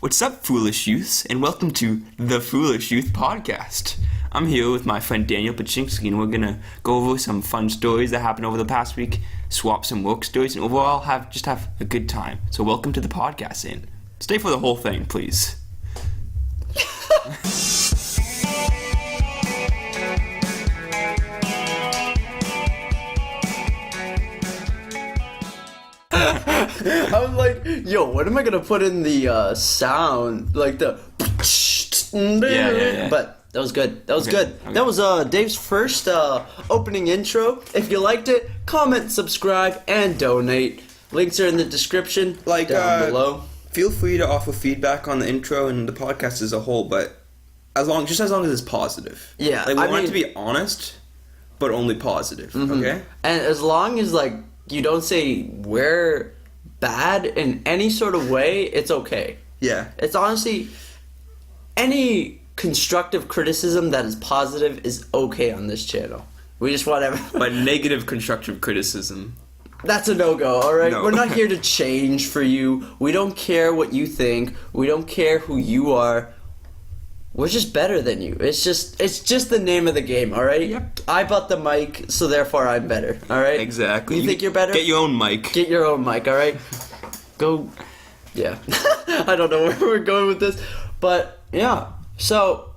What's up, foolish youths, and welcome to the Foolish Youth Podcast. I'm here with my friend Daniel Paczynski, and we're gonna go over some fun stories that happened over the past week, swap some work stories, and overall have a good time. So welcome to the podcast, and stay for the whole thing, please. I was like, yo, when am I gonna put in the sound? Like the Yeah. But that was good. That was good. Okay. That was Dave's first opening intro. If you liked it, comment, subscribe, and donate. Links are in the description down below. Feel free to offer feedback on the intro and the podcast as a whole, but as long as it's positive. Yeah, we want it to be honest, but only positive. Mm-hmm. Okay. And as long as you don't say we're bad in any sort of way, it's okay. Yeah. It's honestly, any constructive criticism that is positive is okay on this channel. We just want But negative constructive criticism. That's a no-go, alright? No. We're not here to change for you. We don't care what you think. We don't care who you are. We're just better than you. It's just the name of the game, alright? Yep. I bought the mic, so therefore I'm better, alright? Exactly. You think you're better? Get your own mic. Get your own mic, alright? Go. Yeah. I don't know where we're going with this. But, yeah. So,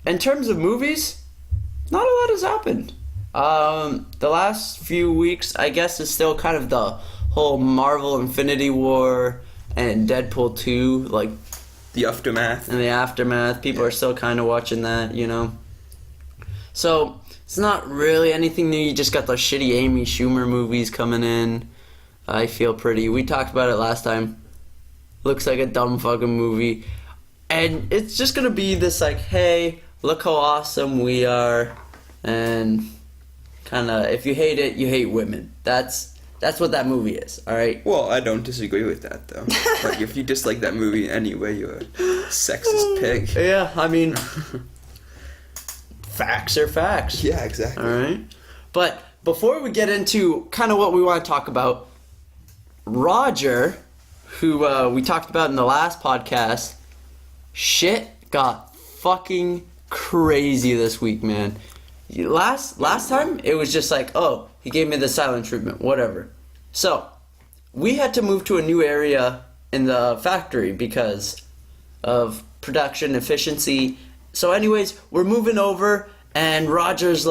in terms of movies, not a lot has happened. The last few weeks, I guess, is still kind of the whole Marvel Infinity War and Deadpool 2, The aftermath. in the aftermath. People are still kind of watching that, you know. So, it's not really anything new. You just got those shitty Amy Schumer movies coming in. I Feel Pretty. We talked about it last time. Looks like a dumb fucking movie. And it's just gonna be this hey, look how awesome we are. And kinda, if you hate it, you hate women. That's what that movie is, alright? Well, I don't disagree with that, though. If you dislike that movie anyway, you're a sexist pig. Yeah, I mean, facts are facts. Yeah, exactly. Alright? But before we get into kind of what we want to talk about, Roger, who we talked about in the last podcast, shit got fucking crazy this week, man. Last time, it was just oh, he gave me the silent treatment, whatever. So, we had to move to a new area in the factory because of production efficiency. So anyways, we're moving over, and Roger's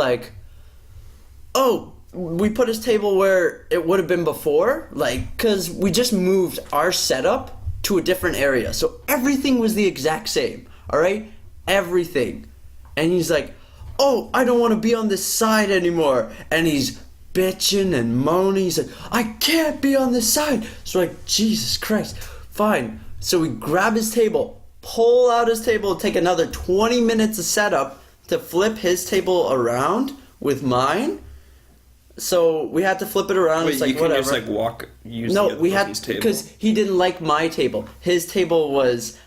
oh, we put his table where it would have been before, because we just moved our setup to a different area. So everything was the exact same, alright? Everything. And he's oh, I don't want to be on this side anymore. And he's bitching and moaning. He's I can't be on this side. So Jesus Christ. Fine. So we grab his table, pull out his table, take another 20 minutes of setup to flip his table around with mine. So we had to flip it around. Wait, it's you can whatever. just use No, the other we had person's table? because he didn't like my table. His table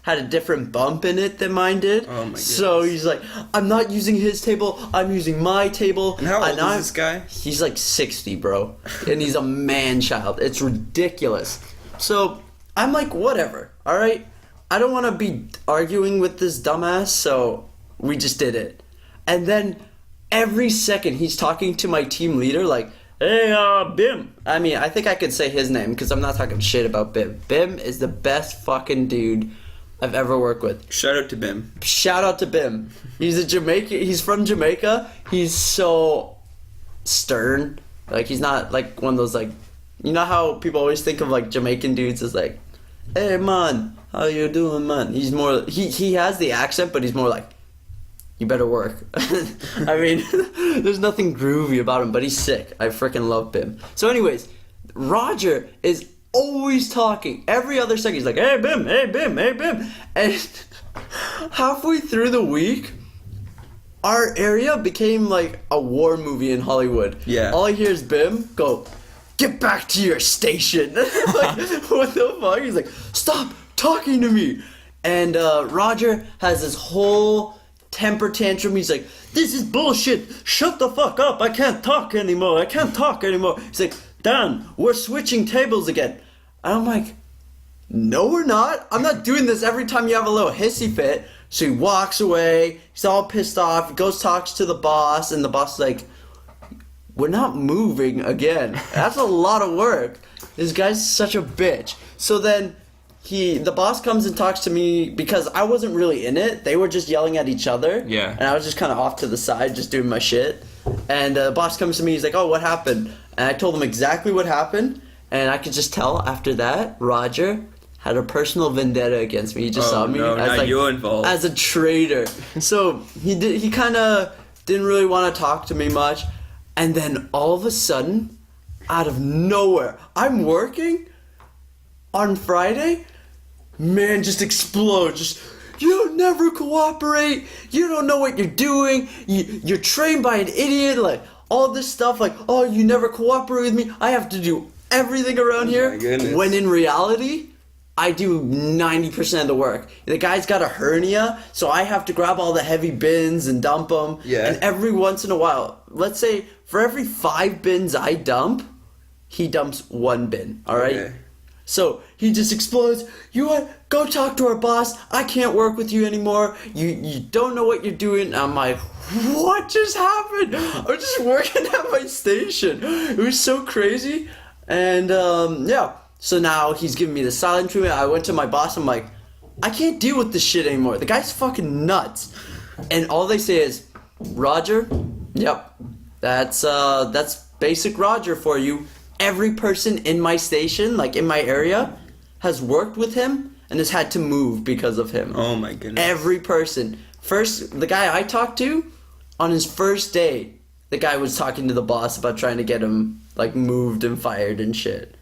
had a different bump in it than mine did. Oh my So goodness. he's I'm not using his table. I'm using my table. And how old is this guy? He's 60, bro, and he's a man child. It's ridiculous. So I'm whatever. All right, I don't want to be arguing with this dumbass. So we just did it, and then every second he's talking to my team leader hey, Bim. I mean, I think I could say his name because I'm not talking shit about Bim. Bim is the best fucking dude I've ever worked with. Shout out to Bim. Shout out to Bim. He's from Jamaica. He's so stern. He's not one of those you know how people always think of Jamaican dudes as hey man, how you doing, man? He's more, he has the accent, but he's more you better work. I mean, there's nothing groovy about him, but he's sick. I freaking love Bim. So anyways, Roger is always talking. Every other second, he's hey Bim, hey Bim, hey Bim. And halfway through the week, our area became a war movie in Hollywood. Yeah. All I hear is Bim go, get back to your station. What the fuck? He's stop talking to me. And Roger has this whole temper tantrum. He's this is bullshit. Shut the fuck up. I can't talk anymore. He's Dan, we're switching tables again. And I'm no, we're not. I'm not doing this every time you have a little hissy fit. So he walks away. He's all pissed off. He goes, talks to the boss, and the boss is like, we're not moving again. That's a lot of work. This guy's such a bitch. So then the boss comes and talks to me because I wasn't really in it. They were just yelling at each other. Yeah. And I was just kind of off to the side, just doing my shit. And the boss comes to me. He's like, oh, what happened? And I told him exactly what happened. And I could just tell after that, Roger had a personal vendetta against me. He just saw me as you're involved. as a traitor. So he kind of didn't really want to talk to me much. And then all of a sudden, out of nowhere, I'm working on Friday. Man, just explodes. Just, you don't never cooperate. You don't know what you're doing. You're trained by an idiot. Like all this stuff. Like, oh, you never cooperate with me. I have to do everything around here. My goodness. When in reality, I do 90% of the work. The guy's got a hernia, so I have to grab all the heavy bins and dump them. Yeah. And every once in a while, let's say for every 5 bins I dump, he dumps 1 bin. All right. Okay. So he just explodes. You what? Go talk to our boss. I can't work with you anymore. You don't know what you're doing. I'm like, what just happened? I was just working at my station. It was so crazy. And yeah. So now he's giving me the silent treatment. I went to my boss. I'm like, I can't deal with this shit anymore. The guy's fucking nuts. And all they say is, Roger, yep, that's basic Roger for you. Every person in my station, like in my area, has worked with him and has had to move because of him. Oh my goodness. Every person. First, the guy I talked to, on his first day, the guy was talking to the boss about trying to get him like moved and fired and shit.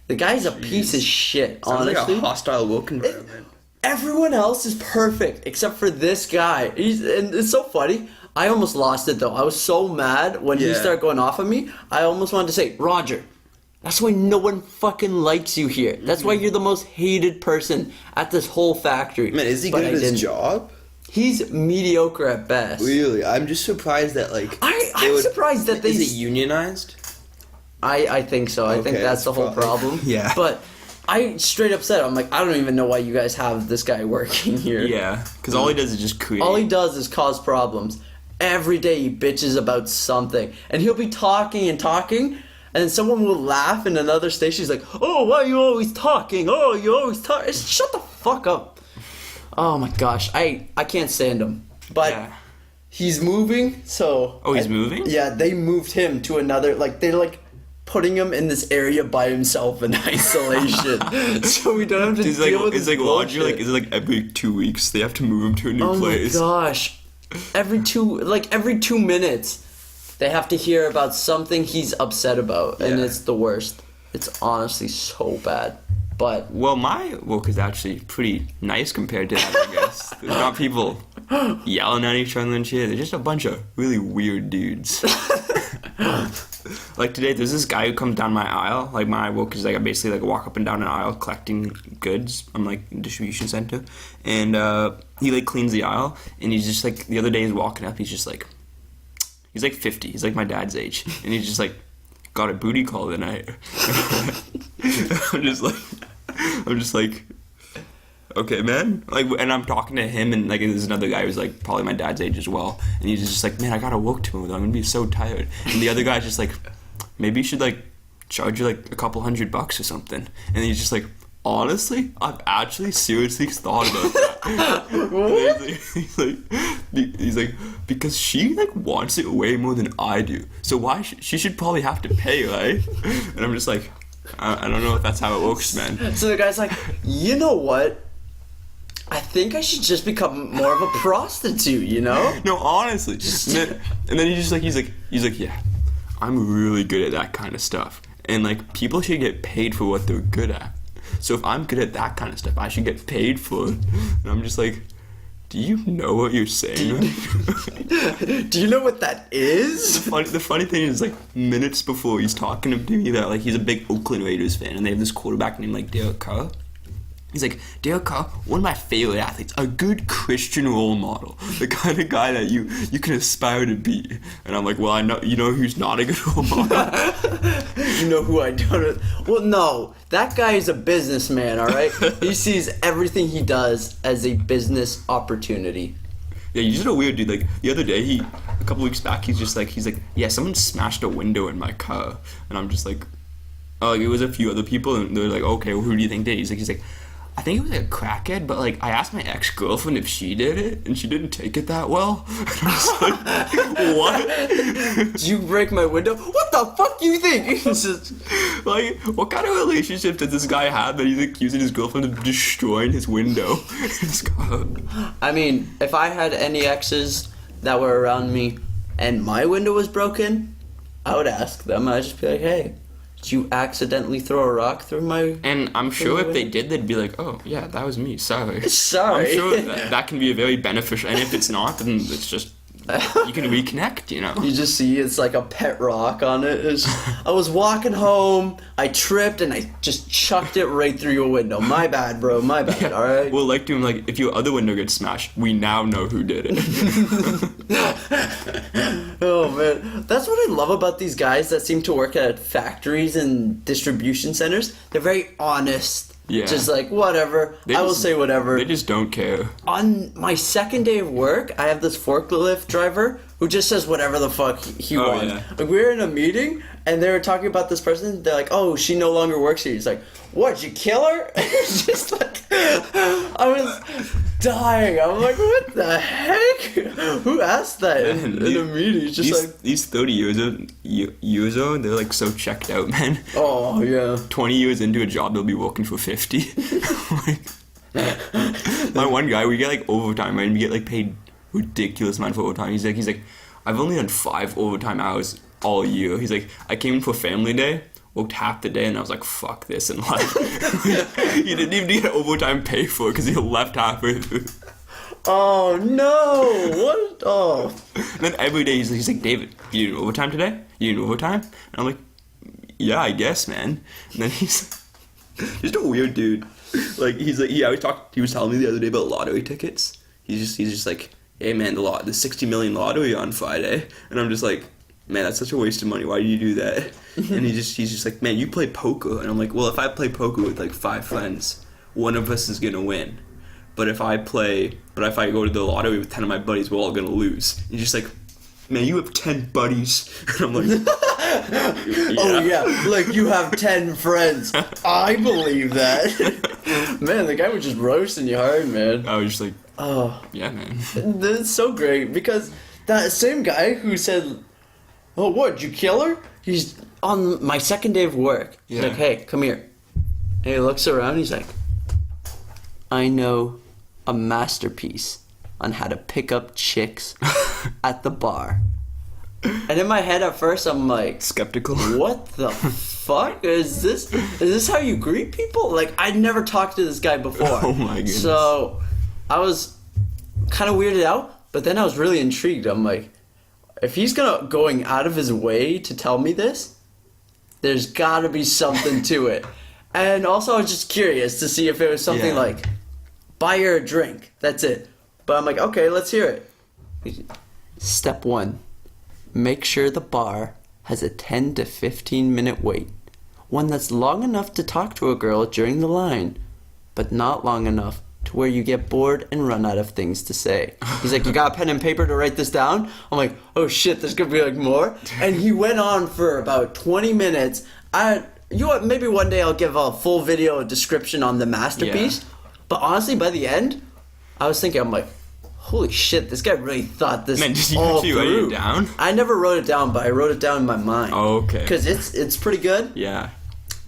The guy's a piece of shit, Sounds honestly. like a hostile work environment. Everyone else is perfect except for this guy. And it's so funny. I almost lost it though. I was so mad when he started going off on me. I almost wanted to say, Roger, that's why no one fucking likes you here. That's why you're the most hated person at this whole factory. Man, is he But good I at his didn't. job? He's mediocre at best. Really? I'm just surprised that like I'm surprised that they... Is it unionized? I think so. I think Okay, that's the whole problem. Yeah. But I straight up said, I'm like, I don't even know why you guys have this guy working here. Yeah, because all he does is just create. All he does is cause problems. Every day he bitches about something. And he'll be talking and talking, and then someone will laugh in another station. He's like, oh, why are you always talking? Oh, you always talk. Shut the fuck up. Oh my gosh. I can't stand him. But Yeah. he's moving, so... Oh, he's moving? Yeah, they moved him to another... Like, they're like... putting him in this area by himself in isolation, so we don't have to He's deal like, with it's his like Roger. bullshit. Like, is it like every 2 weeks they have to move him to a new Oh place? my gosh! Every 2 minutes, they have to hear about something he's upset about, and Yeah. it's the worst. It's honestly so bad. But Well, my work is actually pretty nice compared to that, I guess. There's not people yelling at each other and shit. They're just a bunch of really weird dudes. Like today, there's this guy who comes down my aisle. Like my work is like I basically like walk up and down an aisle collecting goods. I'm like a distribution center, and he like cleans the aisle. And he's just like the other day he's walking up. He's like 50. He's like my dad's age, and he's just like got a booty call tonight. I'm just like, okay, man. Like, and I'm talking to him, and like, there's another guy who's like probably my dad's age as well, and he's just like, man, I gotta work tomorrow. I'm gonna be so tired. And the other guy's just like, maybe you should like charge you like a couple $100 or something. And he's just like, honestly, I've actually seriously thought about that. He's like, because she like wants it way more than I do. So why she should probably have to pay, right? And I'm just like, I don't know if that's how it works, man. so the guy's like, you know what? I think I should just become more of a prostitute, you know? No, honestly. And then he's like, yeah, I'm really good at that kind of stuff. And like, people should get paid for what they're good at. So if I'm good at that kind of stuff, I should get paid for it. And I'm just like, do you know what you're saying? Do you know what that is? The funny thing is, like, minutes before he's talking to me that, like, he's a big Oakland Raiders fan, and they have this quarterback named, like, Derek Carr. He's like, Dale Carr, one of my favorite athletes, a good Christian role model, the kind of guy that you can aspire to be. And I'm like, well, I know, you know who's not a good role model? You know who I don't. Well, no, that guy is a businessman. All right, he sees everything he does as a business opportunity. Yeah, he's just a weird dude. Like the other day, a couple weeks back, he's like, yeah, someone smashed a window in my car, and I'm just like, oh, like, it was a few other people, and they're like, okay, well, who do you think did? He's like. I think it was a crackhead, but like I asked my ex-girlfriend if she did it, and she didn't take it that well. And I was like, what? Did you break my window? What the fuck do you think? It's just, like, what kind of relationship does this guy have that he's accusing his girlfriend of destroying his window? I mean, if I had any exes that were around me and my window was broken, I would ask them. I'd just be like, hey, did you accidentally throw a rock through my... And I'm sure if they did, they'd be like, oh, yeah, that was me, sorry. Sorry. I'm sure that can be a very beneficial, and if it's not, then it's just, you can reconnect, you know? You just see it's like a pet rock on it. I was walking home, I tripped, and I just chucked it right through your window. My bad, bro, my bad, alright? Well, like to him, like, if your other window gets smashed, we now know who did it. Oh, man. That's what I love about these guys that seem to work at factories and distribution centers. They're very honest. Yeah. Just like, whatever. I will say whatever. They just don't care. On my second day of work, I have this forklift driver who just says whatever the fuck he wants. Yeah. Like, we were in a meeting, and they were talking about this person. They're like, oh, she no longer works here. He's like, what, you kill her? It's just like, I was dying. I'm like, what the heck? Who asked that in a meeting? It's just like... These 30 years old, they're like so checked out, man. Oh, yeah. 20 years into a job, they'll be working for 50. Like, my one guy, we get like overtime, right? And we get like paid ridiculous amount for overtime. He's like, I've only done 5 overtime hours all year. He's like, I came in for family day, worked half the day, and I was like, fuck this in life. He didn't even get overtime pay for it because he left halfway through. Oh, no. What? Oh. And then every day he's like, David, you doing overtime today? You doing overtime? And I'm like, yeah, I guess, man. And then he's just a weird dude. Like, he was telling me the other day about lottery tickets. He's just like, hey man, the 60 million lottery on Friday. And I'm just like, man, that's such a waste of money. Why do you do that? And he's just like, man, you play poker. And I'm like, well, if I play poker with like 5 friends, one of us is gonna win. But if I go to the lottery with 10 of my buddies, we're all gonna lose. And he's just like, man, you have 10 buddies. And I'm like, yeah. Oh yeah, like you have 10 friends. I believe that. Man, the guy was just roasting you hard, man. I was just like, oh yeah, man. That's so great because that same guy who said, oh, what, did you kill her? He's on my second day of work. He's Yeah. like, hey, come here. And he looks around, he's like, I know a masterpiece on how to pick up chicks at the bar. And in my head at first I'm like, Skeptical. what the fuck? Is this how you greet people? Like, I'd never talked to this guy before. Oh my goodness. So I was kind of weirded out, but then I was really intrigued. I'm like, if he's going out of his way to tell me this, there's gotta be something to it. And also I was just curious to see if it was something Yeah. like, buy her a drink, that's it. But I'm like, okay, let's hear it. Step 1. Make sure the bar has a 10 to 15 minute wait. One that's long enough to talk to a girl during the line, but not long enough to where you get bored and run out of things to say. He's like, you got a pen and paper to write this down? I'm like, oh shit, there's gonna be like more? And he went on for about 20 minutes. You know what, maybe one day I'll give a full video description on the masterpiece. Yeah. But honestly, by the end, I was thinking, I'm like, holy shit, this guy really thought this Man, did you all actually write through. it down? I never wrote it down, but I wrote it down in my mind. Oh, okay. Because it's pretty good. Yeah.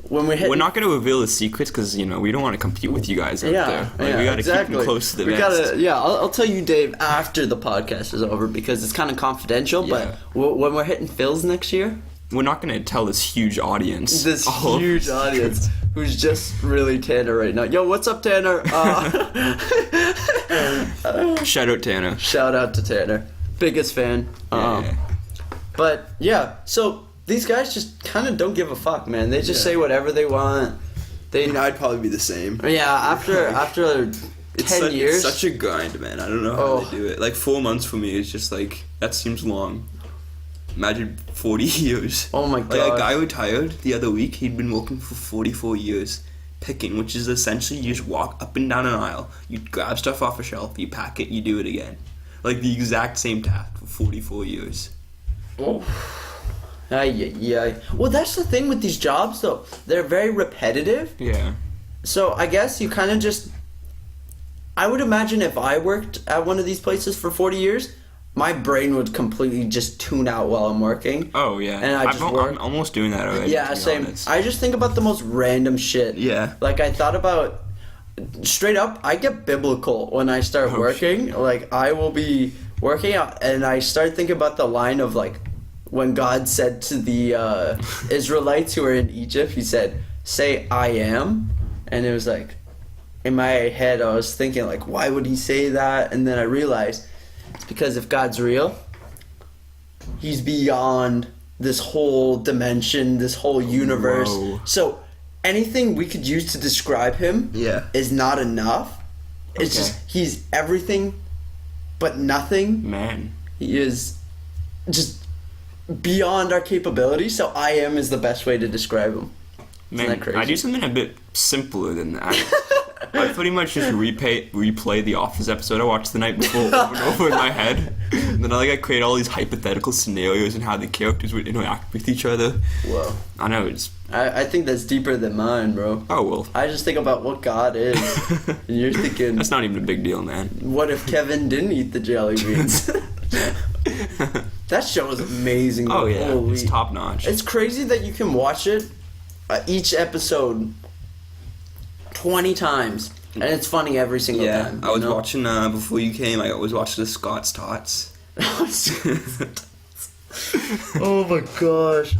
When We're not going to reveal the secrets because, we don't want to compete with you guys out there. Like, we got to keep them close to the vest. I'll tell you, Dave, after the podcast is over because it's kind of confidential. Yeah. But when we're hitting Phil's next year, We're not going to tell this huge audience. this huge audience who's just really Tanner right now. Yo, what's up, Tanner? Shout out Tanner. Shout out to Tanner, biggest fan. Yeah. But yeah, so these guys just kind of don't give a fuck, man. They just say whatever they want. I'd probably be the same. Yeah, after 10 years. It's such a grind, man. I don't know how they do it. Like 4 months for me is just like, that seems long. Imagine 40 years. Oh my god. Like a guy retired the other week. He'd been working for 44 years picking, which is essentially you just walk up and down an aisle, you grab stuff off a shelf, you pack it, you do it again. Like the exact same task for 44 years. Oh. Yeah. Well, that's the thing with these jobs, though. They're very repetitive. Yeah. So I guess you kind of just... I would imagine if I worked at one of these places for 40 years, my brain would completely just tune out while I'm working. Oh, yeah. And I'm almost doing that already. Yeah, same. Honest. I just think about the most random shit. Yeah. Like, I thought about... Straight up, I get biblical when I start working. Shit. Like, I will be working out, and I start thinking about the line of, like, when God said to the Israelites who were in Egypt, he said, say, I am. And it was like, in my head, I was thinking, like, why would he say that? And then I realized, it's because if God's real, he's beyond this whole dimension, this whole universe. Whoa. So anything we could use to describe him is not enough. It's just, he's everything but nothing. Man. He is just beyond our capability, so I am is the best way to describe him. Isn't that crazy? I do something a bit simpler than that. I pretty much just replay the Office episode I watched the night before over and over in my head. And then I create all these hypothetical scenarios and how the characters would interact with each other. Whoa. I know, it's... I think that's deeper than mine, bro. Oh, well. I just think about what God is. And you're thinking... That's not even a big deal, man. What if Kevin didn't eat the jelly beans? That show is amazing. Oh, yeah. Holy. It's top notch. It's crazy that you can watch it, each episode, 20 times. And it's funny every single time. I was watching, before you came, I was watching the Scott's Tots. Oh my gosh.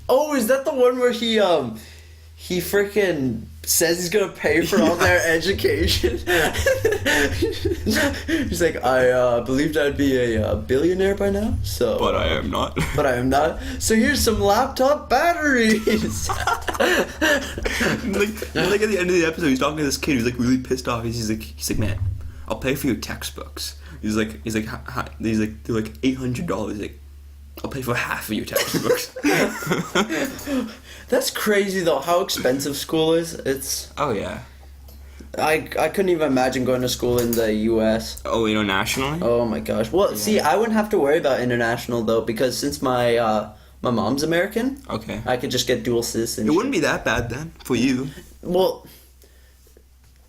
Oh, is that the one where he freaking says he's gonna pay for all their education? He's like, I believed I'd be a billionaire by now, so... But I am not. But I am not. So here's some laptop batteries. like at the end of the episode, he's talking to this kid who's like really pissed off. He's like, man, I'll pay for your textbooks. He's like, they're like $800. Like, I'll pay for half of your textbooks. That's crazy though. How expensive school is. It's. Oh yeah. I couldn't even imagine going to school in the U.S. Oh, internationally? Oh my gosh. Well, see, I wouldn't have to worry about international though, because since my mom's American, I could just get dual citizenship. It wouldn't be that bad then for you. Well,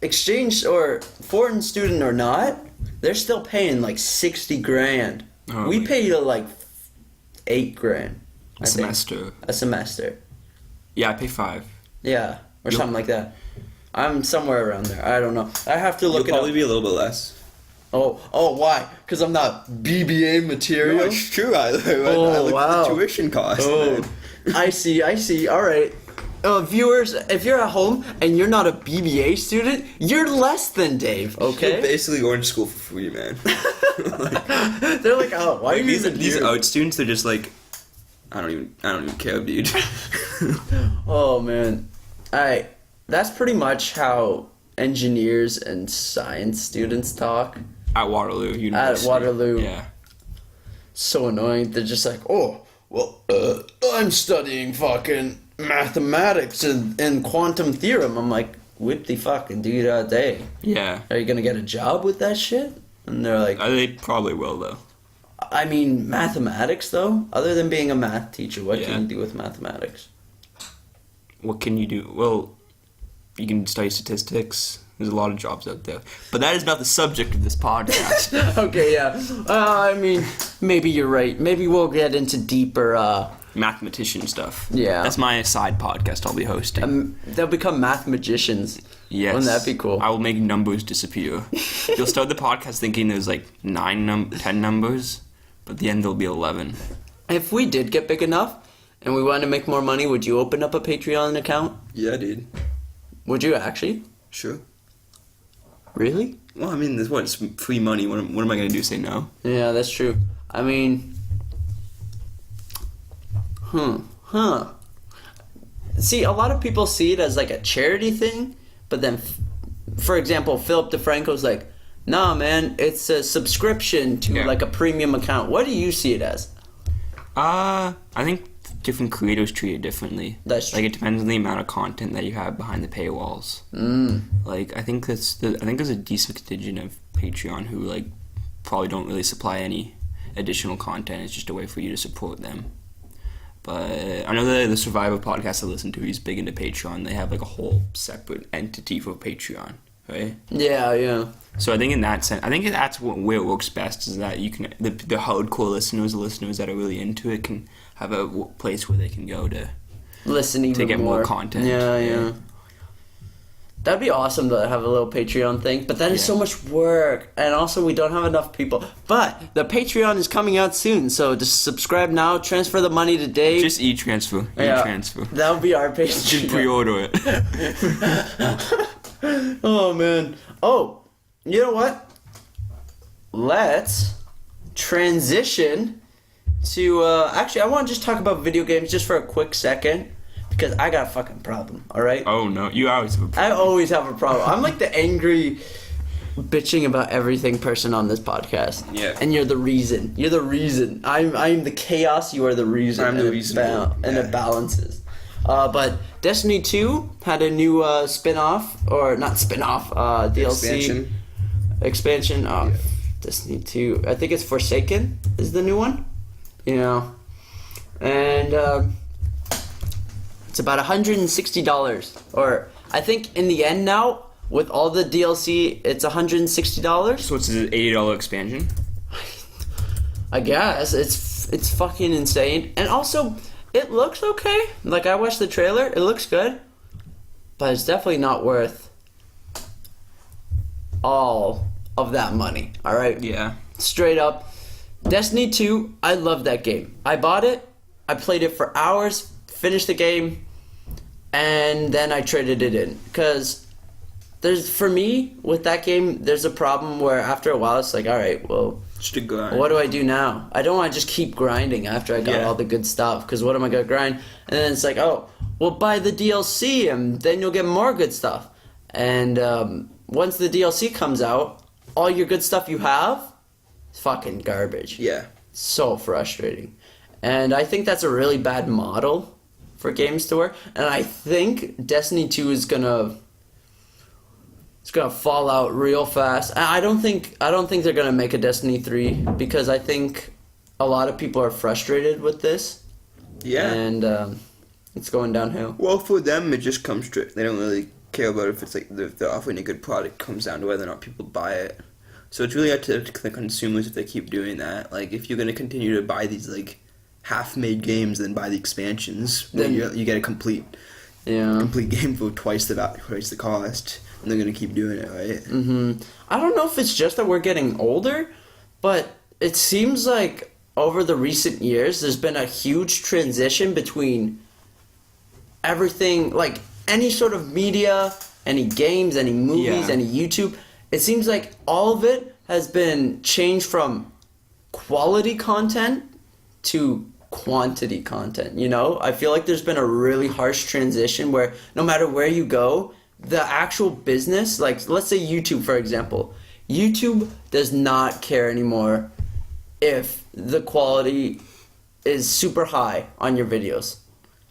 exchange or foreign student or not, they're still paying like $60,000. Oh, we pay like $8,000 a semester. A semester. Yeah, I pay $5. Yeah, or something like that. I'm somewhere around there. I don't know. I have to look it up. You'll probably be a little bit less. Oh, why? Because I'm not BBA material? No, it's true. I looked at the tuition cost. Oh, I see. All right. Viewers, if you're at home and you're not a BBA student, you're less than Dave, okay? You're basically going to school for free, man. They're like, oh, why are you even these art students? They're just like, I don't even care, dude. Oh man, alright. That's pretty much how engineers and science students talk. At Waterloo University. At Waterloo. Yeah. So annoying. They're just like, oh, well, I'm studying fucking mathematics and quantum theorem. I'm like, what the fucking do that day? Yeah. Are you gonna get a job with that shit? And they're like, they probably will though. I mean, mathematics though. Other than being a math teacher, what can you do with mathematics? What can you do? Well, you can study statistics. There's a lot of jobs out there. But that is not the subject of this podcast. Okay, yeah. I mean, maybe you're right. Maybe we'll get into deeper... mathematician stuff. Yeah. That's my side podcast I'll be hosting. They'll become math magicians. Yes. Wouldn't that be cool? I will make numbers disappear. You'll start the podcast thinking there's like 10 numbers, but at the end there'll be 11. If we did get big enough and we wanted to make more money, would you open up a Patreon account? Yeah, dude. Would you actually? Sure. Really? Well, I mean, it's free money. What am I going to do, say no? Yeah, that's true. I mean... see, a lot of people see it as like a charity thing, but then, for example, Philip DeFranco's like, nah, man, it's a subscription to like a premium account. What do you see it as? I think different creators treat it differently. That's true. Like, it depends on the amount of content that you have behind the paywalls. Like, I think there's a decent contingent of Patreon who like probably don't really supply any additional content. It's just a way for you to support them. But I know the Survivor podcast I listen to, he's big into Patreon. They have like a whole separate entity for Patreon, right? Yeah. So I think in that sense, I think that's where it works best, is that you can the hardcore listeners that are really into it can have a place where they can go to listen even to get more content. Yeah. That'd be awesome to have a little Patreon thing, but that is so much work, and also we don't have enough people. But the Patreon is coming out soon, so just subscribe now, transfer the money today. Just e-transfer. E-transfer. That would be our Patreon. Just pre-order it. Oh, man. Oh, you know what? Let's transition to, actually, I want to just talk about video games just for a quick second, because I got a fucking problem, alright? Oh, no. You always have a problem. I always have a problem. I'm like the angry, bitching about everything person on this podcast. Yeah. And you're the reason. You're the reason. I'm the chaos, you are the reason. I'm the reason. And it balances. But Destiny 2 had a new spin-off, or not spin-off, DLC. Expansion. Oh, yeah. Destiny 2. I think it's Forsaken is the new one. And it's about $160. Or I think in the end now, with all the DLC, it's $160. So it's an $80 expansion? I guess. It's fucking insane. And also, it looks okay. Like, I watched the trailer. It looks good. But it's definitely not worth all of that money. Alright? Yeah. Straight up. Destiny 2, I love that game. I bought it. I played it for hours. Finished the game. And then I traded it in. Because for me, with that game, there's a problem where after a while, it's like, alright, well, Just a grind. what do I do now? I don't want to just keep grinding after I got all the good stuff, because what am I going to grind? And then it's like, oh, well, buy the DLC, and then you'll get more good stuff. And once the DLC comes out, all your good stuff you have is fucking garbage. Yeah. So frustrating. And I think that's a really bad model for games to work. And I think Destiny 2 is gonna fall out real fast. I don't think they're gonna make a Destiny 3, because I think a lot of people are frustrated with this. Yeah. And it's going downhill. Well, for them, it just comes straight. They don't really care about if it's like if they're offering a good product. It comes down to whether or not people buy it. So it's really up to the consumers if they keep doing that. Like, if you're gonna continue to buy these like half-made games, then buy the expansions. Then you get a complete game for twice the cost, and they're gonna keep doing it, right? Mm-hmm. I don't know if it's just that we're getting older, but it seems like over the recent years, there's been a huge transition between everything, like any sort of media, any games, any movies, any YouTube. It seems like all of it has been changed from quality content to quantity content, I feel like there's been a really harsh transition where no matter where you go, the actual business, like let's say YouTube, for example, YouTube does not care anymore if the quality is super high on your videos.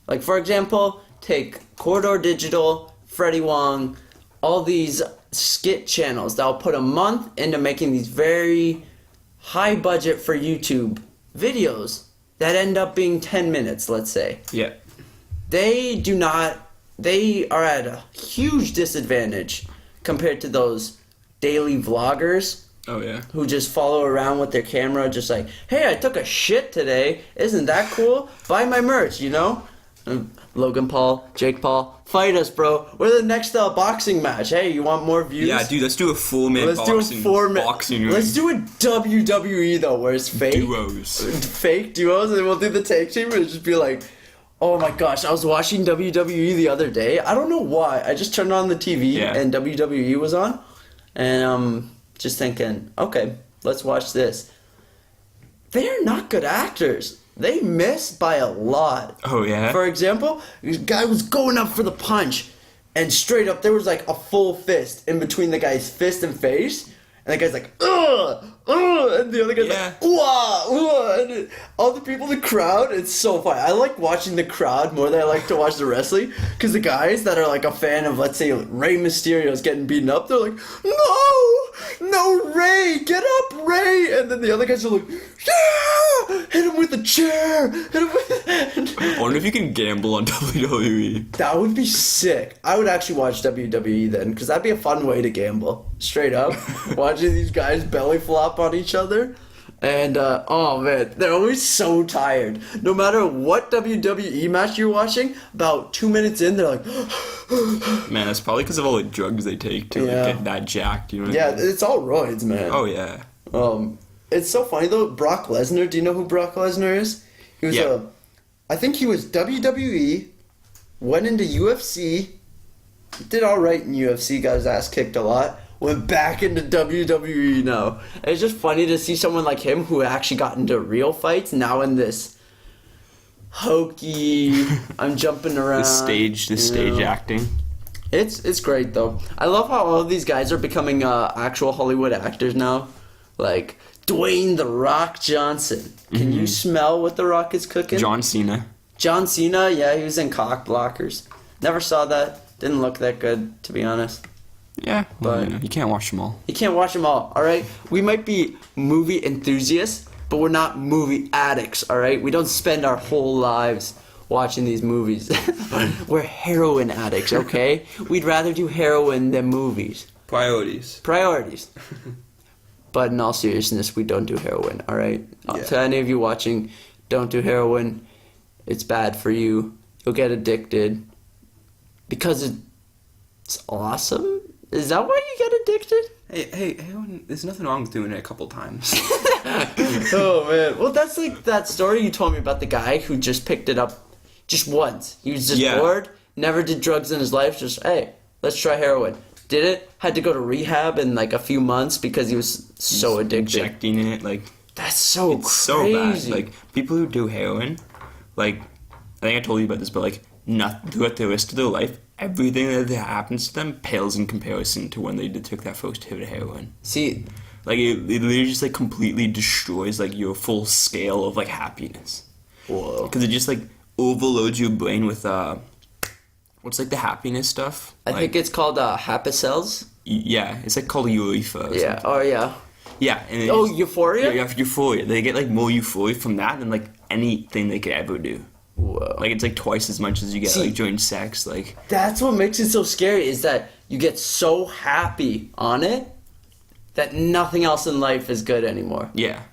Like, for example, take Corridor Digital, Freddie Wong, all these skit channels that'll put a month into making these very high budget for YouTube videos that end up being 10 minutes, let's say. Yeah. They are at a huge disadvantage compared to those daily vloggers. Oh, yeah. Who just follow around with their camera, just like, hey, I took a shit today. Isn't that cool? Buy my merch, Logan Paul, Jake Paul, fight us, bro. We're the next boxing match. Hey, you want more views? Yeah, dude, let's do a full-man boxing. Let's do a WWE, though, where it's fake. Duos. Fake duos, and we'll do the tag team, and it'll just be like, oh my gosh, I was watching WWE the other day. I don't know why. I just turned on the TV, and WWE was on, and just thinking, okay, let's watch this. They're not good actors. they miss by a lot. Oh, yeah? For example, this guy was going up for the punch, and straight up there was like a full fist in between the guy's fist and face, and the guy's like, ugh, and the other guy's like, ooh, and all the people in the crowd, it's so funny. I like watching the crowd more than I like to watch the wrestling, because the guys that are like a fan of, let's say, Rey Mysterio's getting beaten up, they're like, no, Rey, get up, Rey, and then the other guys are like, yeah, hit him with a chair, hit him with... I wonder if you can gamble on WWE. That would be sick. I would actually watch WWE then, because that'd be a fun way to gamble. Straight up. Watching these guys belly flop on each other. And, oh man, they're always so tired. No matter what WWE match you're watching, about 2 minutes in, they're like... Man, that's probably because of all the drugs they take to like, get that jacked, you know what I mean? It's all roids, man. Oh, yeah. It's so funny, though. Brock Lesnar, do you know who Brock Lesnar is? He was I think he was WWE, went into UFC, did alright in UFC, got his ass kicked a lot, went back into WWE now. It's just funny to see someone like him who actually got into real fights now in this hokey, I'm jumping around. The stage acting. It's great though. I love how all of these guys are becoming actual Hollywood actors now. Like Dwayne The Rock Johnson. Can you smell what The Rock is cooking? John Cena, yeah, he was in Cock Blockers. Never saw that. Didn't look that good, to be honest. Yeah, but you can't watch them all. You can't watch them all, alright? We might be movie enthusiasts, but we're not movie addicts, alright? We don't spend our whole lives watching these movies. We're heroin addicts, okay? We'd rather do heroin than movies. Priorities. But in all seriousness, we don't do heroin, alright? Yeah. To any of you watching, don't do heroin. It's bad for you. You'll get addicted. Because it's awesome? Is that why you get addicted? Hey, there's nothing wrong with doing it a couple times. Oh, man. Well, that's like that story you told me about the guy who just picked it up just once. He was just bored, never did drugs in his life, just, hey, let's try heroin. Did it, had to go to rehab in like a few months because he was so addicted. Injecting it, like... That's so It's so crazy. bad. Like, people who do heroin, like, I think I told you about this, but like, throughout the rest of their life, everything that happens to them pales in comparison to when they took that first hit of heroin. See, Like, it literally just, like, completely destroys, like, your full scale of, like, happiness. whoa. Because it just, like, overloads your brain with, what's, like, the happiness stuff? I think it's called Hapacells. Yeah, it's, like, called Euphoria. Yeah, oh yeah. Yeah. And Euphoria? Yeah, Euphoria. They get, like, more euphoria from that than, like, anything they could ever do. Whoa. Like, it's, like, twice as much as you get, like, during sex, like... That's what makes it so scary, is that you get so happy on it that nothing else in life is good anymore. Yeah.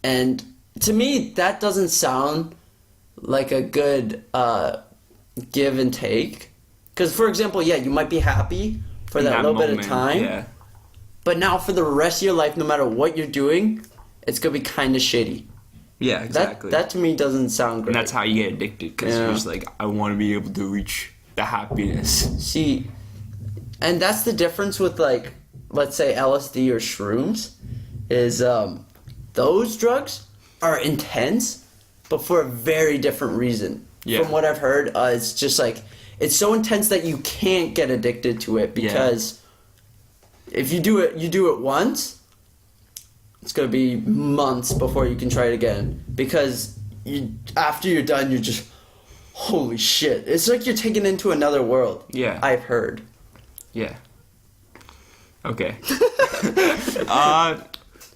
And to me, that doesn't sound like a good give and take. Because, for example, yeah, you might be happy for that little bit of time. Yeah. But now for the rest of your life, no matter what you're doing, it's going to be kind of shitty. Yeah, exactly. That to me doesn't sound great. And that's how you get addicted, because you're just like, I want to be able to reach the happiness. See, and that's the difference with, like, let's say LSD or shrooms, is those drugs are intense, but for a very different reason. Yeah. From what I've heard, it's just like, it's so intense that you can't get addicted to it, because if you do it once, it's going to be months before you can try it again. Because after you're done, you're just, holy shit. It's like you're taken into another world. Yeah. I've heard. Yeah. Okay.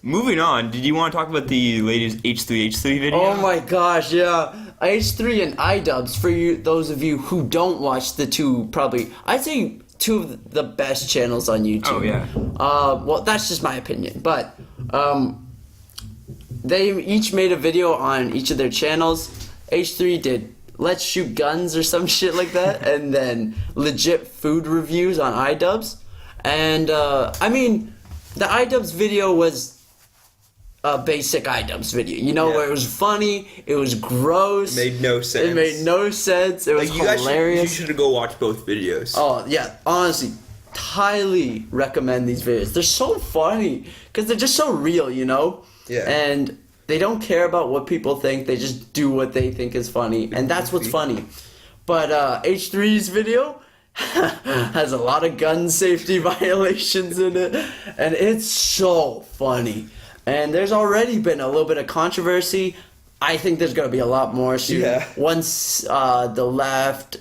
Moving on, did you want to talk about the latest H3H3 video? Oh my gosh, yeah. H3 and iDubbbz, for you, those of you who don't watch the two, probably, I'd say two of the best channels on YouTube. Oh, yeah. Well, that's just my opinion, but they each made a video on each of their channels. H3 did Let's Shoot Guns or some shit like that, and then legit food reviews on iDubbbz. And, I mean, the iDubbbz video was a basic iDubbbz video, you know, where it was funny, it was gross. It made no sense. It made no sense. It was hilarious. You should go watch both videos. Oh, yeah, honestly, highly recommend these videos. They're so funny, because they're just so real, you know? Yeah. And They don't care about what people think. They just do what they think is funny, and that's what's funny. But H3's video has a lot of gun safety violations in it, and it's so funny. And there's already been a little bit of controversy. I think there's going to be a lot more soon. Yeah. Once the left,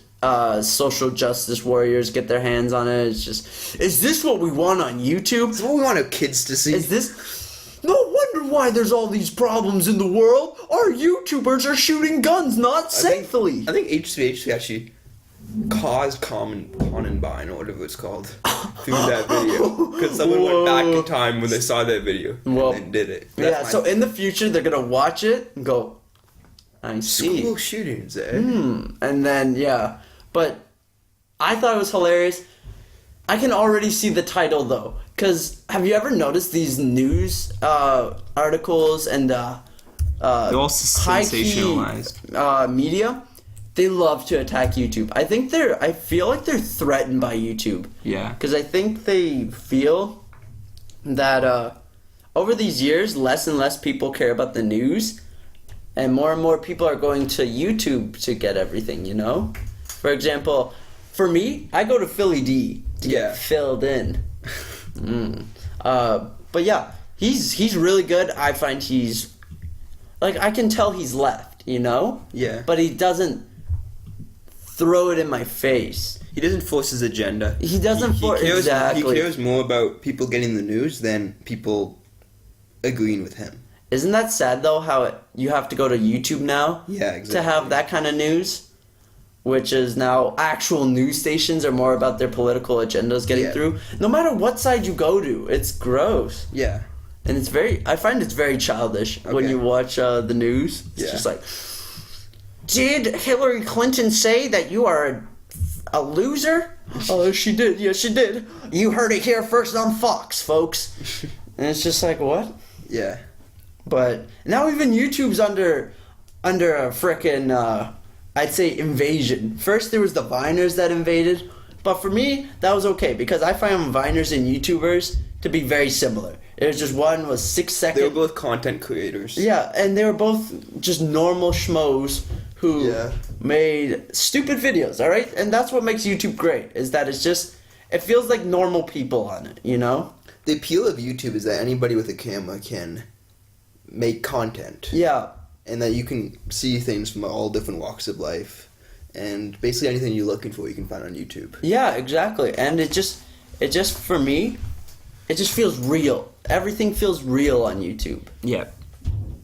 social justice warriors get their hands on it, it's just, is this what we want on YouTube? It's what we want our kids to see. Is this... No wonder why there's all these problems in the world. Our YouTubers are shooting guns not safely. I think H3 actually caused Columbine, or whatever it's called, through that video. Because someone went back in time when they saw that video and did it. Yeah, so in the future, they're going to watch it and go, I see. School shootings, eh? And then, yeah. But I thought it was hilarious. I can already see the title, though. Because have you ever noticed these news articles and They're all sensationalized. Media? They love to attack YouTube. I feel like they're threatened by YouTube. Yeah. Because I think they feel that over these years, less and less people care about the news. And more people are going to YouTube to get everything, you know? For example, for me, I go to Philly D to get filled in. But yeah, he's really good. I find he's... Like, I can tell he's left, you know? Yeah. But he doesn't throw it in my face. He doesn't force his agenda. He doesn't force... Exactly. He cares more about people getting the news than people agreeing with him. Isn't that sad, though, how you have to go to YouTube now? Yeah, exactly. To have that kind of news? Which is now actual news stations are more about their political agendas getting through. No matter what side you go to, it's gross. Yeah. And I find it's very childish when you watch the news. It's just like, did Hillary Clinton say that you are a loser? Oh, she did. Yes, she did. You heard it here first on Fox, folks. And it's just like, what? Yeah. But now even YouTube's under a frickin', I'd say, invasion. First there was the Viners that invaded, but for me, that was okay, because I find Viners and YouTubers to be very similar. It was just one was 6 seconds. They were both content creators. Yeah, and they were both just normal schmoes who made stupid videos, alright? And that's what makes YouTube great, is that it feels like normal people on it, you know? The appeal of YouTube is that anybody with a camera can make content. Yeah. And that you can see things from all different walks of life. And basically anything you're looking for, you can find on YouTube. Yeah, exactly. And it just for me, it just feels real. Everything feels real on YouTube. Yeah.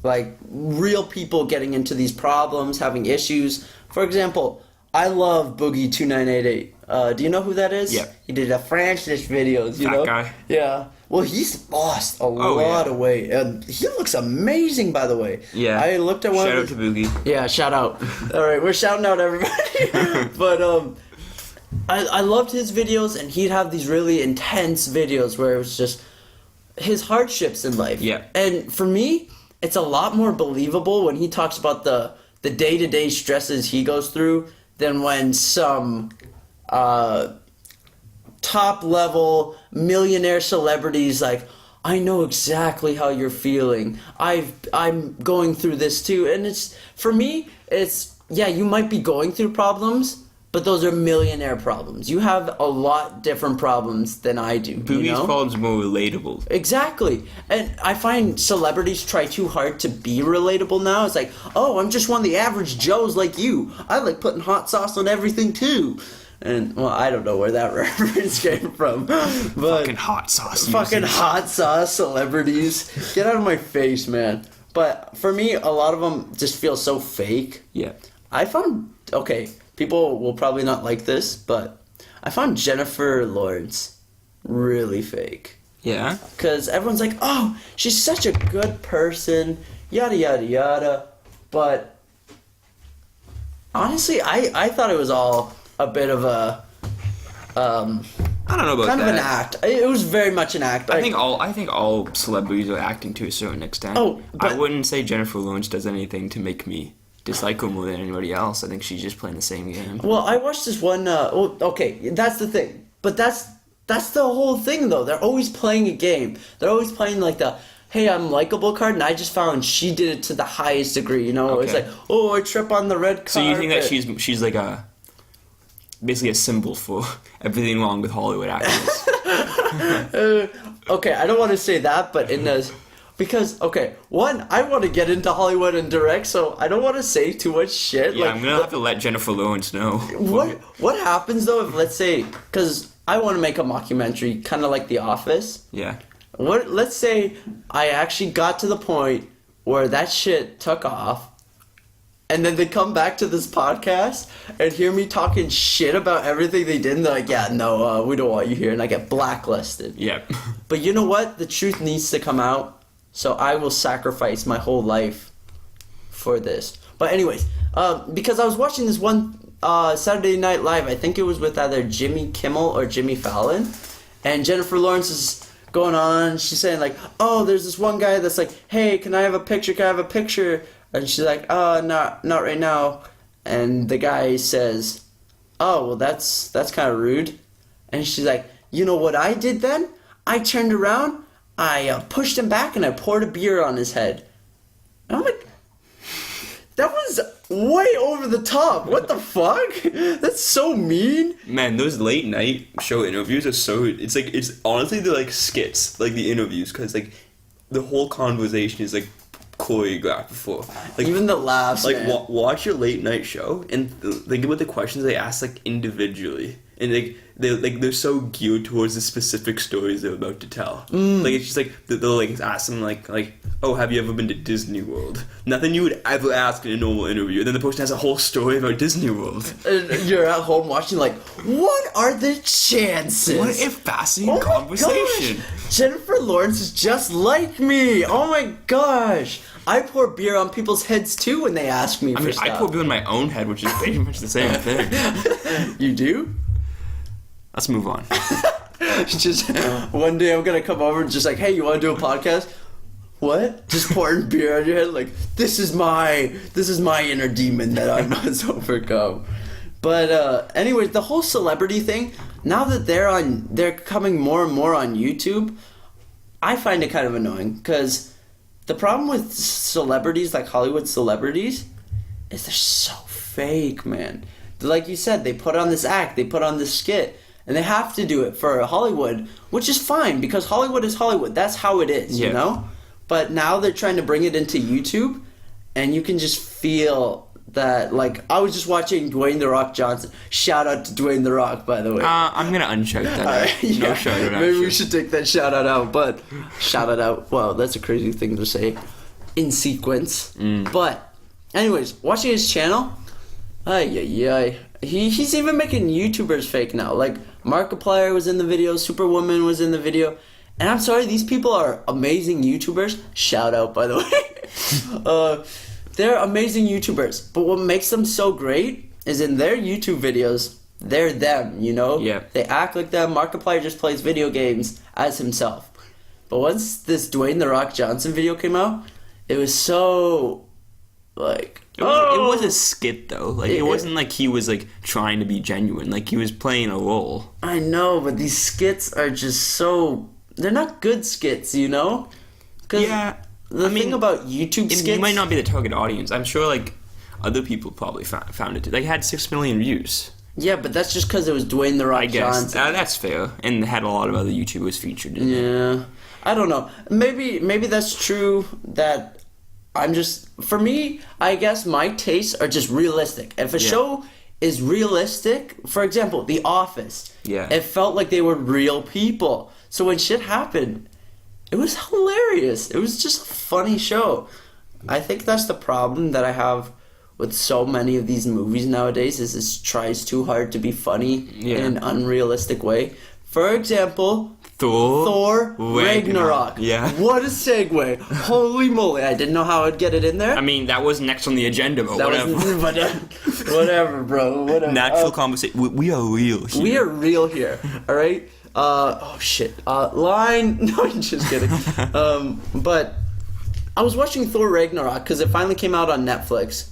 Like, real people getting into these problems, having issues. For example, I love Boogie2988. Do you know who that is? Yeah. He did a Francis videos, you know? Guy. Yeah. Well, he's lost a lot of weight. And he looks amazing, by the way. Yeah. I looked at one Shout out to Boogie. Yeah, shout out. All right, we're shouting out everybody. But I loved his videos, and he'd have these really intense videos where it was just his hardships in life. Yeah. And for me, it's a lot more believable when he talks about the day-to-day stresses he goes through than when some top-level millionaire celebrities like, I know exactly how you're feeling. I'm going through this too. And for me, you might be going through problems, but those are millionaire problems. You have a lot different problems than I do. Boogie's problems are more relatable. Exactly. And I find celebrities try too hard to be relatable now. It's like, oh, I'm just one of the average Joes like you. I like putting hot sauce on everything too. And, well, I don't know where that reference came from. But fucking hot sauce. Fucking hot sauce celebrities. Get out of my face, man. But for me, a lot of them just feel so fake. Yeah. I found, people will probably not like this, but I found Jennifer Lawrence really fake. Yeah? Because everyone's like, oh, she's such a good person, yada, yada, yada. But honestly, I thought it was all a bit of a I don't know about kind that. of an act. It was very much an act. I think all celebrities are acting to a certain extent. Oh, but I wouldn't say Jennifer Lawrence does anything to make me dislike her more than anybody else. I think she's just playing the same game. Well, I watched this one. That's the thing. But that's the whole thing, though. They're always playing a game. They're always playing like the hey, I'm likable card, and I just found she did it to the highest degree. You know, it's Okay. like, oh, I trip on the red carpet. So you think that she's like basically a symbol for everything wrong with Hollywood actors? Okay, I don't want to say that, but in the because okay, one, I want to get into Hollywood and direct, so I don't want to say too much shit. Yeah, like, I'm gonna have to let Jennifer Lawrence know. what happens though if, let's say, because I want to make a mockumentary, kind of like The Office. Yeah. Let's say I actually got to the point where that shit took off, and then they come back to this podcast and hear me talking shit about everything they did, and they're like, yeah, no, we don't want you here, and I get blacklisted. Yeah. But you know what? The truth needs to come out, so I will sacrifice my whole life for this. But anyways, because I was watching this one Saturday Night Live, I think it was with either Jimmy Kimmel or Jimmy Fallon, and Jennifer Lawrence is going on, she's saying like, oh, there's this one guy that's like, hey, can I have a picture? And she's like, oh, not right now. And the guy says, oh, well, that's kind of rude. And she's like, you know what I did then? I turned around, I pushed him back, and I poured a beer on his head. And I'm like, that was way over the top. What the fuck? That's so mean. Man, those late night show interviews are so. It's honestly they're like skits, like the interviews, because like the whole conversation is like choreographed before. Like Even the laughs, like man. watch your late night show and think about the questions they ask like individually, and like they're so geared towards the specific stories they're about to tell. Like it's just like they'll like ask them like oh, have you ever been to Disney World? Nothing you would ever ask in a normal interview, and then the person has a whole story about Disney World. And you're at home watching like, what are the chances? What a fascinating Oh my conversation. gosh, Jennifer Lawrence is just like me. Oh my gosh. I pour beer on people's heads too when they ask me I for mean, stuff. I pour beer on my own head, which is pretty much the same thing. You do? Let's move on. Just one day I'm gonna come over and just like, hey, you wanna do a podcast? What? Just pouring beer on your head like, this is my inner demon that I must overcome. But anyways, the whole celebrity thing, now that they're coming more and more on YouTube, I find it kind of annoying, because the problem with celebrities, like Hollywood celebrities, is they're so fake, man. Like you said, they put on this act, they put on this skit, and they have to do it for Hollywood, which is fine, because Hollywood is Hollywood. That's how it is, Yeah. you know? But now they're trying to bring it into YouTube, and you can just feel that, like, I was just watching Dwayne The Rock Johnson. Shout out to Dwayne The Rock, by the way. I'm gonna uncheck that. Alright, No yeah. shout out. Maybe we should take that shout out, but shout it out. Wow, that's a crazy thing to say in sequence. But anyways, watching his channel, he's even making YouTubers fake now. Like Markiplier was in the video, Superwoman was in the video. And I'm sorry, these people are amazing YouTubers. Shout out, by the way. They're amazing YouTubers. But what makes them so great is in their YouTube videos, they're them, you know? Yeah. They act like them. Markiplier just plays video games as himself. But once this Dwayne The Rock Johnson video came out, it was so, like... It was a skit though. Like it wasn't like he was like trying to be genuine. Like he was playing a role. I know, but these skits are just so... They're not good skits, you know? 'Cause Yeah, the thing about YouTube skits... You might not be the target audience. I'm sure like other people probably found it. Like it had 6 million views. Yeah, but that's just because it was Dwayne The Rock I guess Johnson. that's fair, and had a lot of other YouTubers featured in it. Yeah, I don't know. Maybe that's true. That I'm just, for me, I guess my tastes are just realistic. If a show is realistic, for example, The Office, it felt like they were real people. So when shit happened, it was hilarious. It was just a funny show. I think that's the problem that I have with so many of these movies nowadays, is it tries too hard to be funny in an unrealistic way. For example, Thor Ragnarok. Yeah. What a segue. Holy moly, I didn't know how I'd get it in there. I mean, that was next on the agenda, but whatever. Whatever, bro. Whatever. Natural conversation. We are real here. We are real here, alright? Oh shit. Line. No, I'm just kidding. But I was watching Thor Ragnarok because it finally came out on Netflix.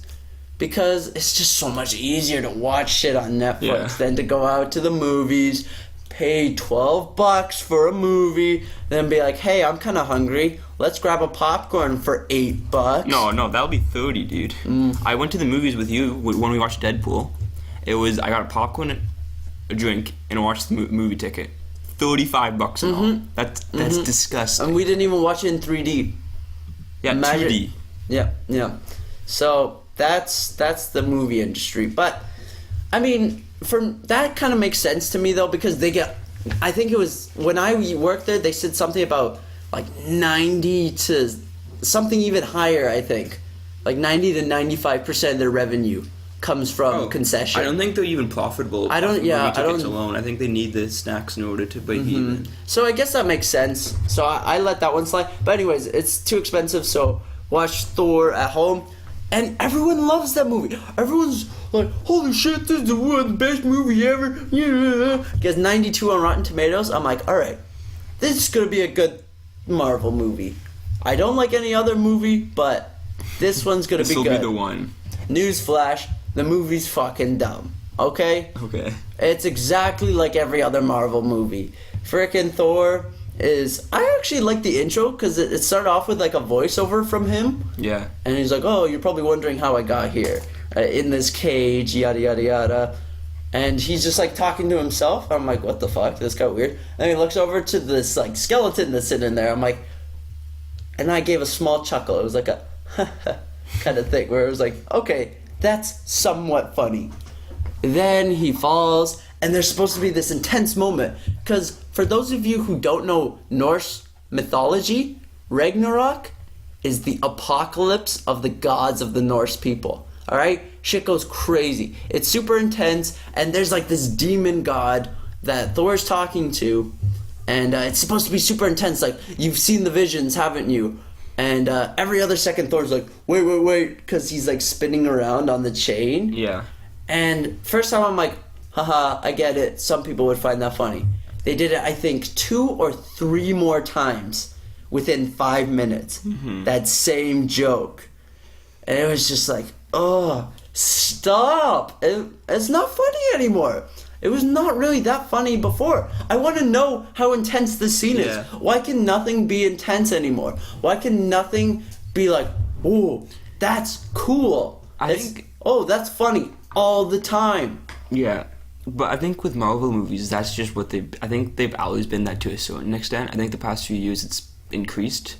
Because it's just so much easier to watch shit on Netflix than to go out to the movies, pay $12 for a movie, then be like, hey, I'm kind of hungry. Let's grab a popcorn for $8. No, that'll be 30, dude. I went to the movies with you when we watched Deadpool. I got a popcorn, a drink, and watched the movie ticket. $35 and all. That's disgusting. And we didn't even watch it in 3D. Yeah, Imagine- 2D. Yeah. So that's the movie industry. But I mean, that kind of makes sense to me though, because I think it was when I worked there, they said something about like 90 to something even higher. I think like 90 to 95% of their revenue comes from concession. I don't think they're even profitable. I don't- off of yeah, movie I tickets don't- alone. I think they need the snacks in order to break even. So I guess that makes sense. So I let that one slide. But anyways, it's too expensive. So watch Thor at home, and everyone loves that movie. Everyone's like, "Holy shit, this is the best movie ever!" Yeah, gets 92 on Rotten Tomatoes. I'm like, all right, this is gonna be a good Marvel movie. I don't like any other movie, but this one's gonna This be will good. be the one. Newsflash: the movie's fucking dumb. Okay. Okay. It's exactly like every other Marvel movie. Frickin' Thor is... I actually like the intro because it started off with like a voiceover from him. Yeah. And he's like, oh, you're probably wondering how I got here. In this cage, yada yada yada. And he's just like talking to himself. I'm like, what the fuck? This got weird. And he looks over to this like skeleton that's sitting there. I'm like... And I gave a small chuckle. It was like a kind of thing where it was like, okay, that's somewhat funny. Then he falls, and there's supposed to be this intense moment. Because for those of you who don't know Norse mythology, Ragnarok is the apocalypse of the gods of the Norse people. Alright? Shit goes crazy. It's super intense, and there's like this demon god that Thor's talking to, and it's supposed to be super intense. Like, you've seen the visions, haven't you? And every other second Thor's like, wait, because he's like spinning around on the chain. Yeah. And first time I'm like, haha, I get it. Some people would find that funny. They did it, I think, 2 or 3 more times within 5 minutes. That same joke. And it was just like, oh, stop. It's not funny anymore. It was not really that funny before. I want to know how intense this scene Yeah. is. Why can nothing be intense anymore? Why can nothing be like, oh, that's cool. I think- oh, that's funny all the time. Yeah. But I think with Marvel movies, that's just what I think they've always been that to a certain extent. I think the past few years it's increased.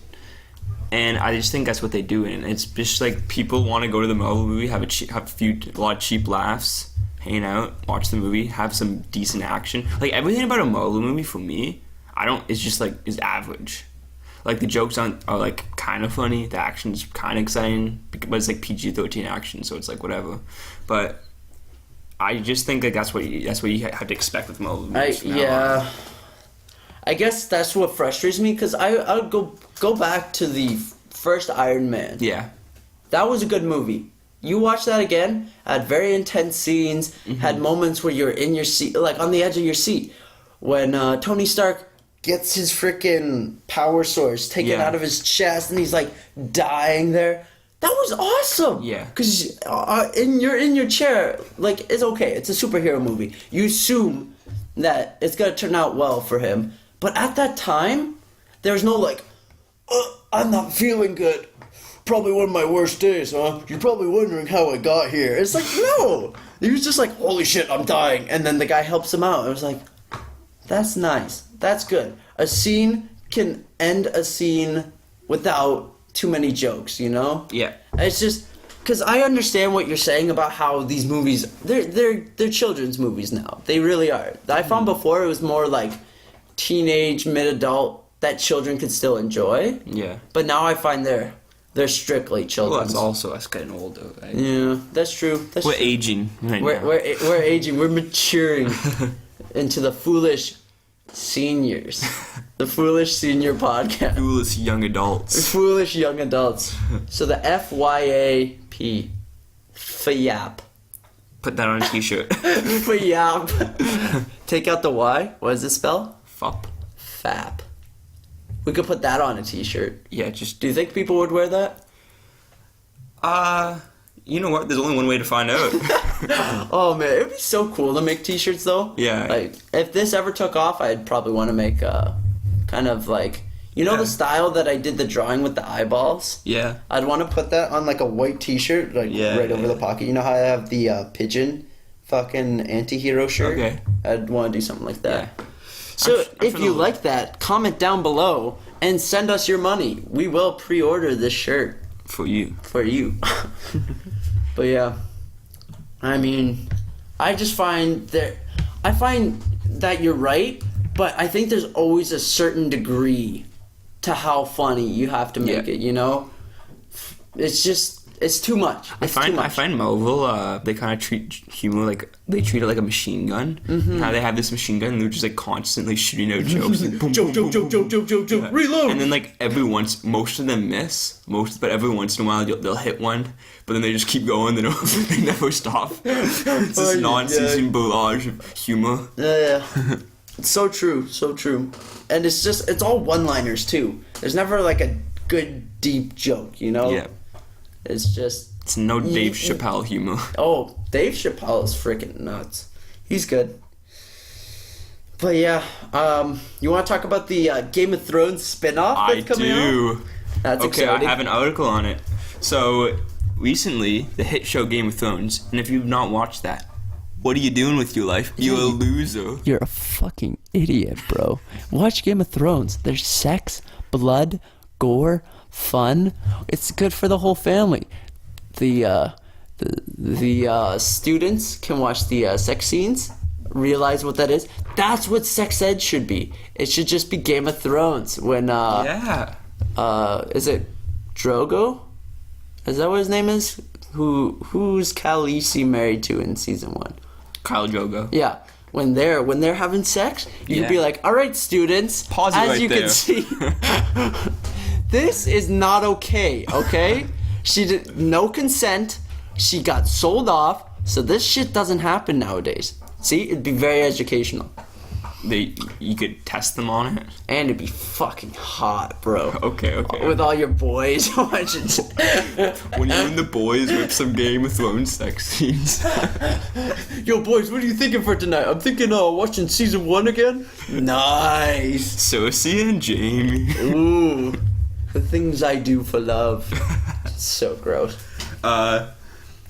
And I just think that's what they do. And it's just like people want to go to the Marvel movie, have a lot of cheap laughs, hang out, watch the movie, have some decent action. Like everything about a Marvel movie for me, it's just like is average. Like the jokes are like kind of funny, the action's kind of exciting, but it's like PG-13 action, so it's like whatever. But I just think that that's what you have to expect with Marvel movies. from now on. I guess that's what frustrates me because I would go back to the first Iron Man. Yeah. That was a good movie. You watch that again, had very intense scenes, had moments where you're in your seat, like on the edge of your seat. When Tony Stark gets his freaking power source taken out of his chest and he's like dying there. That was awesome. Yeah. Because you're in your chair, like, it's okay. It's a superhero movie. You assume that it's going to turn out well for him. But at that time, there's no like, I'm not feeling good. Probably one of my worst days, huh? You're probably wondering how I got here. It's like, no. He was just like, holy shit, I'm dying. And then the guy helps him out. I was like, that's nice. That's good. A scene can end a scene without too many jokes, you know? Yeah. It's just because I understand what you're saying about how these movies they're children's movies now. They really are. I found before it was more like teenage, mid-adult that children could still enjoy. Yeah. But now I find they're strictly Well, children's. that's also us getting older, right? Yeah, that's true. That's We're true. aging right now. We're aging. We're maturing into the foolish seniors. The Foolish Senior Podcast. Foolish young adults. Foolish young adults. So the FYAP. FYAP. Put that on a t-shirt. FYAP. Take out the Y. What does it spell? Fop. FAP. We could put that on a t-shirt. Yeah, just Do you think people would wear that? you know what? There's only one way to find out. Oh man, it'd be so cool to make t-shirts though. Yeah. Like if this ever took off, I'd probably want to make kind of like, you know, Yeah. the style that I did the drawing with the eyeballs. Yeah. I'd want to put that on like a white t-shirt, like Yeah, right over yeah. the pocket. You know how I have the pigeon fucking anti-hero shirt? Okay. I'd want to do something like that. Yeah. So I'm if sure you they'll- like that, comment down below and send us your money. We will pre-order this shirt For you. for you. But yeah, I mean, I find that you're right, but I think there's always a certain degree to how funny you have to make Yeah. it. You know, it's too much. It's too I much. find Marvel, they kind of treat humor like, they treat it like a machine gun. Mm-hmm. How they have this machine gun and they're just like constantly shooting out jokes. Like, boom, boom, boom, boom, boom. Yeah. reload. And then like most of them miss, but every once in a while they'll hit one, but then they just keep going. They don't, they never stop. It's this Oh, yeah. non-ceasing barrage of humor. Yeah. It's so true, so true. And it's all one-liners too. There's never like a good deep joke, you know? Yeah. It's just, It's no Dave Chappelle humor. oh, Dave Chappelle is freaking nuts. He's good. But yeah, you want to talk about the Game of Thrones spin-off I that's coming out? do. That's Okay, exciting. I have an article on it. So, recently, the hit show Game of Thrones, and if you've not watched that, what are you doing with your life? You're a loser. You're a fucking idiot, bro. Watch Game of Thrones. There's sex, blood, gore, fun. It's good for the whole family. The students can watch the sex scenes, realize what that is. That's what sex ed should be. It should just be Game of Thrones. When Yeah. is it Drogo? Is that what his name is? Who's Khaleesi married to in season 1? Kyle Drogo. Yeah. When they're having sex, you could be Yeah. like, "All right, students, Pause it as right you there." can see, this is not okay. Okay, she did no consent. She got sold off, so this shit doesn't happen nowadays. See, it'd be very educational, You could test them on it. and it'd be fucking hot, bro. Okay. With all your boys watching. When you and the boys with some Game of Thrones sex scenes. Yo, boys, what are you thinking for tonight? I'm thinking, watching season 1 again. Nice. Cersei and Jamie. Ooh, the things I do for love. So gross.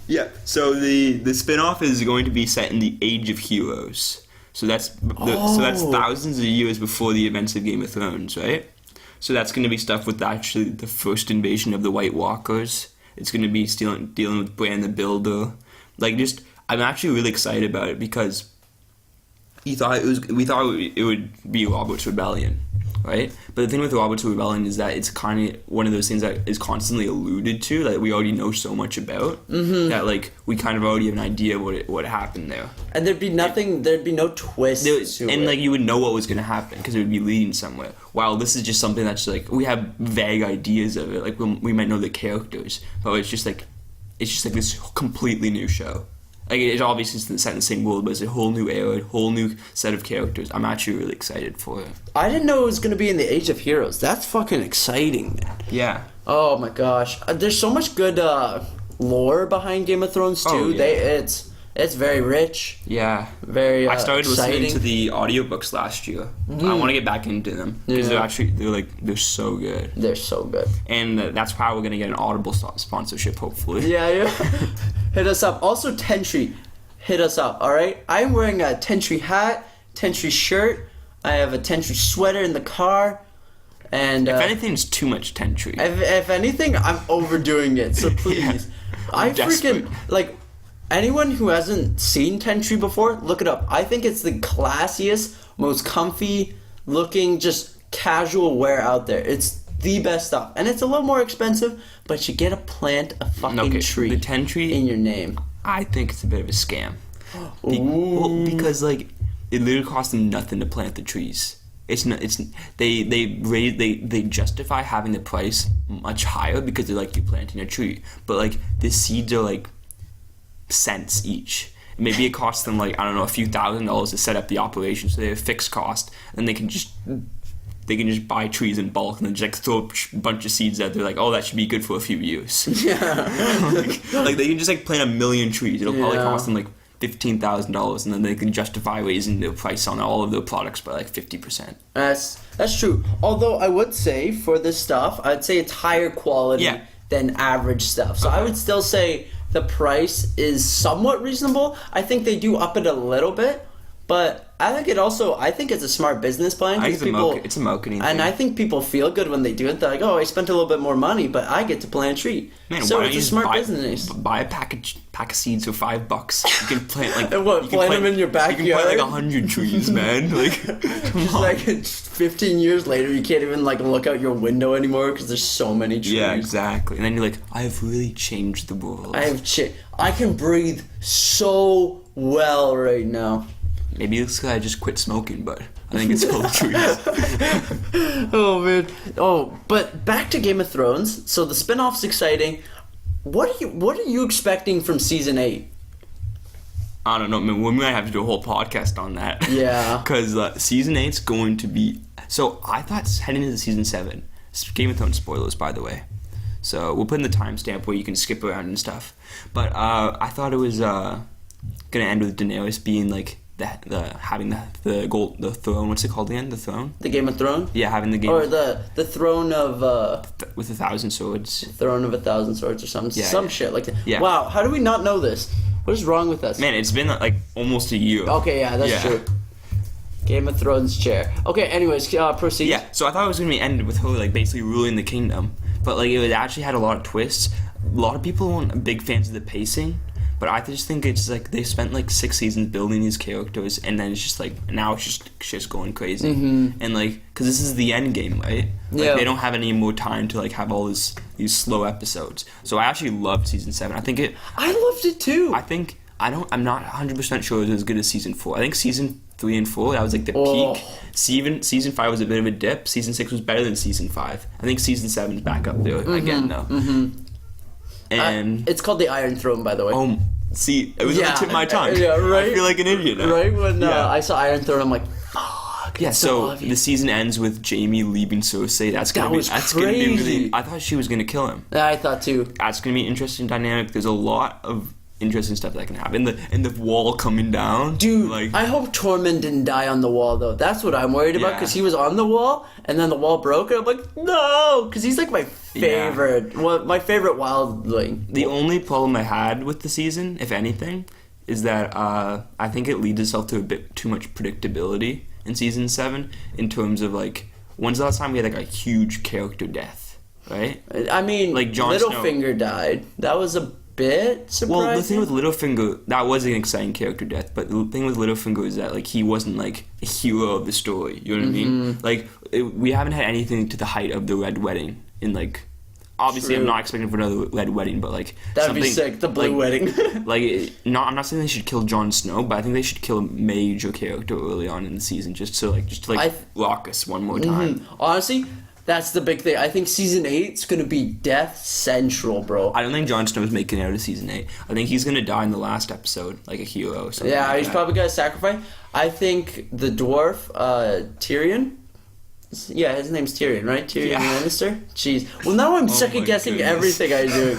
Yeah, so the spin-off is going to be set in the Age of Heroes. So that's thousands of years before the events of Game of Thrones, right? So that's going to be stuff with actually the first invasion of the White Walkers. It's going to be dealing with Bran the Builder. I'm actually really excited about it because we thought it would be Robert's Rebellion, right? But the thing with Robert's Rebellion is that it's kind of one of those things that is constantly alluded to, that we already know so much about, that like we kind of already have an idea what happened there. And there'd be no twist to And it. like you would know what was going to happen because it would be leading somewhere. While this is just something that's like we have vague ideas of it, like we might know the characters, but it's just like this completely new show. Like it obviously isn't set in the same world, but it's a whole new era, a whole new set of characters. I'm actually really excited for it. I didn't know it was gonna be in the Age of Heroes. That's fucking exciting, man. Yeah. Oh my gosh, there's so much good lore behind Game of Thrones too. Oh, yeah. It's very rich, Yeah. very. I started exciting. listening to the audiobooks last year. I want to get back into them because Yeah. they're so good. They're so good. And that's how we're gonna get an Audible sponsorship, hopefully. Yeah. Hit us up. Also, Tentry, hit us up. All right. I'm wearing a Tentry hat, Tentry shirt. I have a Tentry sweater in the car, and If anything's too much Tentry. if anything, I'm overdoing it. So please, I'm I desperate. freaking like. Anyone who hasn't seen Tentry before, look it up. I think it's the classiest, most comfy looking, just casual wear out there. It's the best stuff. And it's a little more expensive, but you get to plant a fucking tree the Tentry, in your name. I think it's a bit of a scam. Because like it literally costs them nothing to plant the trees. They justify having the price much higher because they're like, you're planting a tree, but like the seeds are like cents each. Maybe it costs them like, I don't know, a few $1,000s to set up the operation, so they have a fixed cost, and they can just they can just buy trees in bulk and then just throw a bunch of seeds out there, like, oh, that should be good for a few years. Yeah. like they can just plant 1 million trees. It'll probably Yeah. cost them $15,000, and then they can justify raising the price on all of their products by 50%. That's true. Although I would say for this stuff, I'd say it's higher quality Yeah. than average stuff. So I would still say the price is somewhat reasonable. I think they do up it a little bit, but I think it's a smart business plan. I 'cause think it's a marketing and thing. I think people feel good when they do it. They're like, oh, I spent a little bit more money, but I get to plant a tree. Man, So why it's don't a you smart just business. buy a pack of seeds for $5. You can plant And what, you can plant them in your You can backyard? plant 100 trees, man. Come Just on. like 15 years later, you can't even look out your window anymore because there's so many trees. Yeah, exactly. And then you're like, I have really changed the world. I can breathe so well right now. Maybe it's because I just quit smoking, but I think it's all the trees. Oh man. Oh, but back to Game of Thrones. So the spin-off's exciting. What are you expecting from season 8? I don't know, man. We might have to do a whole podcast on that. Yeah. Because season 8's going to be... So, I thought heading into season 7... Game of Thrones spoilers, by the way. So, we'll put in the timestamp where you can skip around and stuff. But I thought it was going to end with Daenerys being, having the throne. What's it called again? The throne? The Game of Thrones? Yeah, having the game... Or the throne of... with 1,000 swords. Throne of 1,000 Swords or something. Yeah, Some yeah. shit like that. Yeah. Wow, how do we not know this? What is wrong with us? Man, it's been almost a year. Okay, yeah, that's true. Game of Thrones chair. Okay, anyways, proceed. Yeah, so I thought it was going to be ended with her basically ruling the kingdom, but it actually had a lot of twists. A lot of people weren't big fans of the pacing, but I just think it's they spent 6 seasons building these characters, and then it's just now it's just going crazy. And because this is the end game, right? Yeah. They don't have any more time to have all these slow episodes. So I actually loved season 7. I think I loved it too. I'm not 100% sure it was as good as season 4. I think season 3 and 4, that was the Oh. peak. Season 5 was a bit of a dip. Season 6 was better than season 5. I think season 7's back up there again though. And it's called the Iron Throne, by the way. see, it was on Yeah, the tip of my tongue. yeah, right. I feel like an idiot now. Right when Yeah. I saw Iron Throne, I'm like, fuck. Yeah, it's so obvious. the season ends with Jamie leaving Cersei. That's gonna was gonna be crazy. really. I thought she was gonna kill him. I thought too. That's gonna be an interesting dynamic. There's a lot of interesting stuff that can happen. And the wall coming down, Dude, I hope Tormund didn't die on the wall, though. That's what I'm worried about, Yeah. because he was on the wall, and then the wall broke, and I'm like, no! Because he's my favorite, my favorite wildling. The only problem I had with the season, if anything, is that I think it leads itself to a bit too much predictability in season 7 in terms of when's the last time we had a huge character death, right? I mean, Jon Snow. Littlefinger died. That was a bit surprising. Well, the thing with Littlefinger, that was an exciting character death, but the thing with Littlefinger is that he wasn't a hero of the story. You know what I mean? We haven't had anything to the height of the Red Wedding in obviously True. I'm not expecting for another Red Wedding, but That'd be sick, the Blue Wedding. I'm not saying they should kill Jon Snow, but I think they should kill a major character early on in the season just to rock us one more time. Honestly, that's the big thing. I think season 8's gonna be death central, bro. I don't think Jon Snow's making it out of season 8. I think he's gonna die in the last episode, like a hero or something. Yeah, like he's that. probably gonna sacrifice. I think the dwarf, Tyrion. Yeah, his name's Tyrion, right? Tyrion Yeah. Lannister. Jeez. Well, now I'm second guessing goodness. everything I do.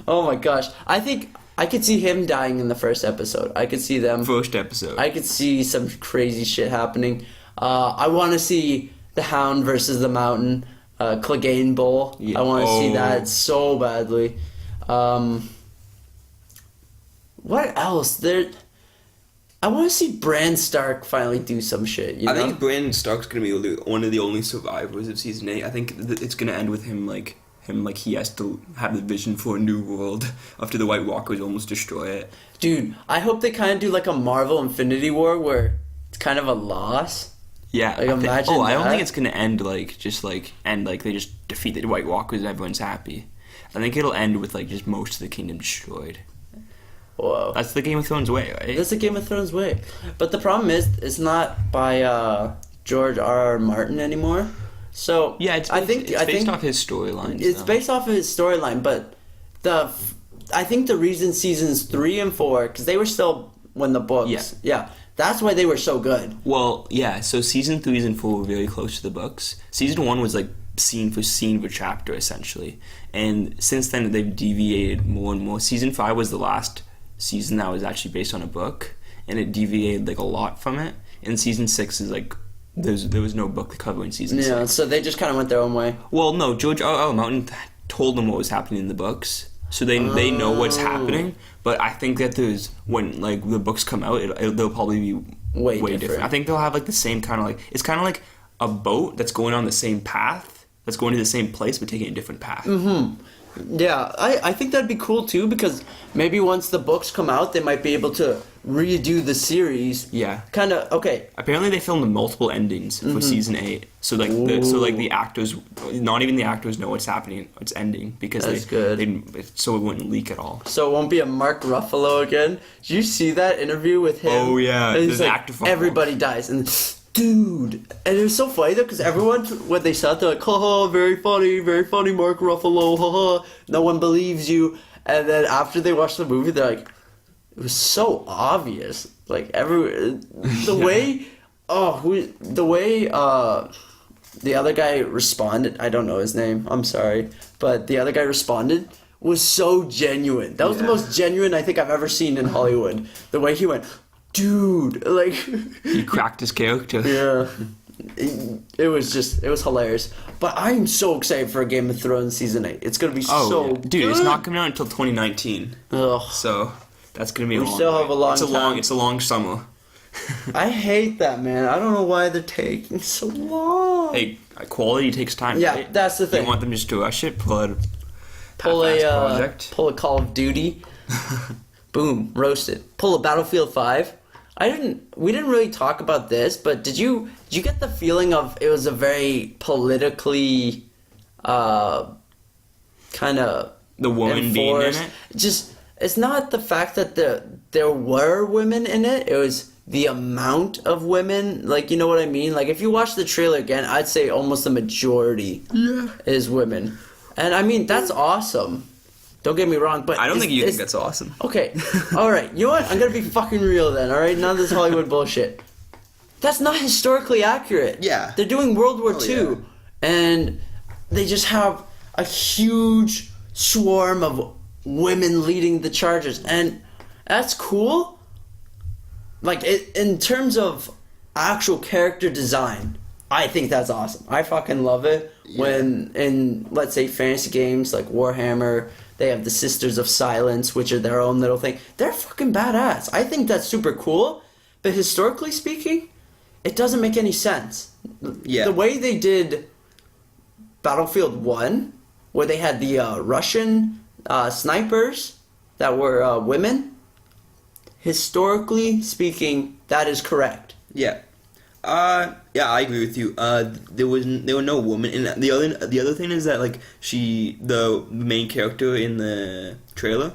Oh my gosh. I think I could see him dying in the first episode. I could see them. First episode. I could see some crazy shit happening. I want to see the Hound versus the Mountain, Clegane Bowl. Yeah. I want to see Oh. that so badly. What else? I want to see Bran Stark finally do some shit. You know? I think Bran Stark's gonna be one of the only survivors of season 8. I think it's gonna end with him he has to have the vision for a new world after the White Walkers almost destroy it. Dude, I hope they kind of do a Marvel Infinity War where it's kind of a loss. Yeah. Imagine I don't that. think it's gonna end they just defeat the White Walkers and everyone's happy. I think it'll end with just most of the kingdom destroyed. Whoa. That's the Game of Thrones way, right? That's the Game of Thrones way. But the problem is, it's not by George R.R. Martin anymore. So Yeah, it's based off his storyline. It's based off of his storyline, but I think the reason seasons 3 and 4, because they were still when the books, That's why they were so good. Well, yeah, so season 3 and 4 were very close to the books. Season 1 was like scene for chapter, essentially. And since then, they've deviated more and more. Season 5 was the last season that was actually based on a book, and it deviated like a lot from it. And season 6 is like, there was no book covering season 6. Yeah, so they just kind of went their own way. Well, no, George R.R. Martin told them what was happening in the books. So they know what's happening, but I think that when like the books come out, they'll probably be way different. I think they'll have like the same kind of like, it's kind of like a boat that's going on the same path, that's going to the same place but taking a different path. Yeah, I think that'd be cool too, because maybe once the books come out, they might be able to redo the series. Yeah. Kind of, okay. Apparently they filmed multiple endings for season 8. So like the actors, not even the actors know what's happening, it's ending, because so it wouldn't leak at all. So it won't be a Mark Ruffalo again. Did you see that interview with him? Oh yeah, and he's like, actor everybody dies, and dude, and it was so funny though, because everyone, when they saw it, they're like, haha, very funny, Mark Ruffalo, haha, no one believes you. And then after they watched the movie, they're like, it was so obvious. Like, the way the other guy responded, I don't know his name, I'm sorry, but the other guy responded was so genuine. That was the most genuine I think I've ever seen in Hollywood. The way he went, dude, like... He cracked his character. Yeah. It was hilarious. But I'm so excited for Game of Thrones Season 8. It's going to be good. Dude, it's not coming out until 2019. Ugh. So, that's going to be we still have a long time. It's a long summer. I hate that, man. I don't know why they're taking so long. Hey, quality takes time. Yeah, right? that's the thing. You want them just to rush it? Pull a Call of Duty. Boom, roasted. Pull a Battlefield 5. We didn't really talk about this, but did you get the feeling of it was a very politically kind of the woman being in it? Just, it's not the fact that there were women in it, it was the amount of women, like, you know what I mean? Like, if you watch the trailer again, I'd say almost the majority is women. And I mean, that's awesome. Don't get me wrong, but I don't think you think that's awesome. Okay, alright, you know what? I'm gonna be fucking real then, alright? None of this Hollywood bullshit. That's not historically accurate. Yeah. They're doing World War II, and they just have a huge swarm of women leading the charges, and that's cool. Like, in terms of actual character design, I think that's awesome. I fucking love it when, in, let's say, fantasy games like Warhammer, they have the Sisters of Silence, which are their own little thing. They're fucking badass. I think that's super cool. But historically speaking, it doesn't make any sense. Yeah. The way they did Battlefield 1, where they had the Russian snipers that were women, historically speaking, that is correct. Yeah. Yeah, I agree with you. There were no women, and the other thing is that like the main character in the trailer,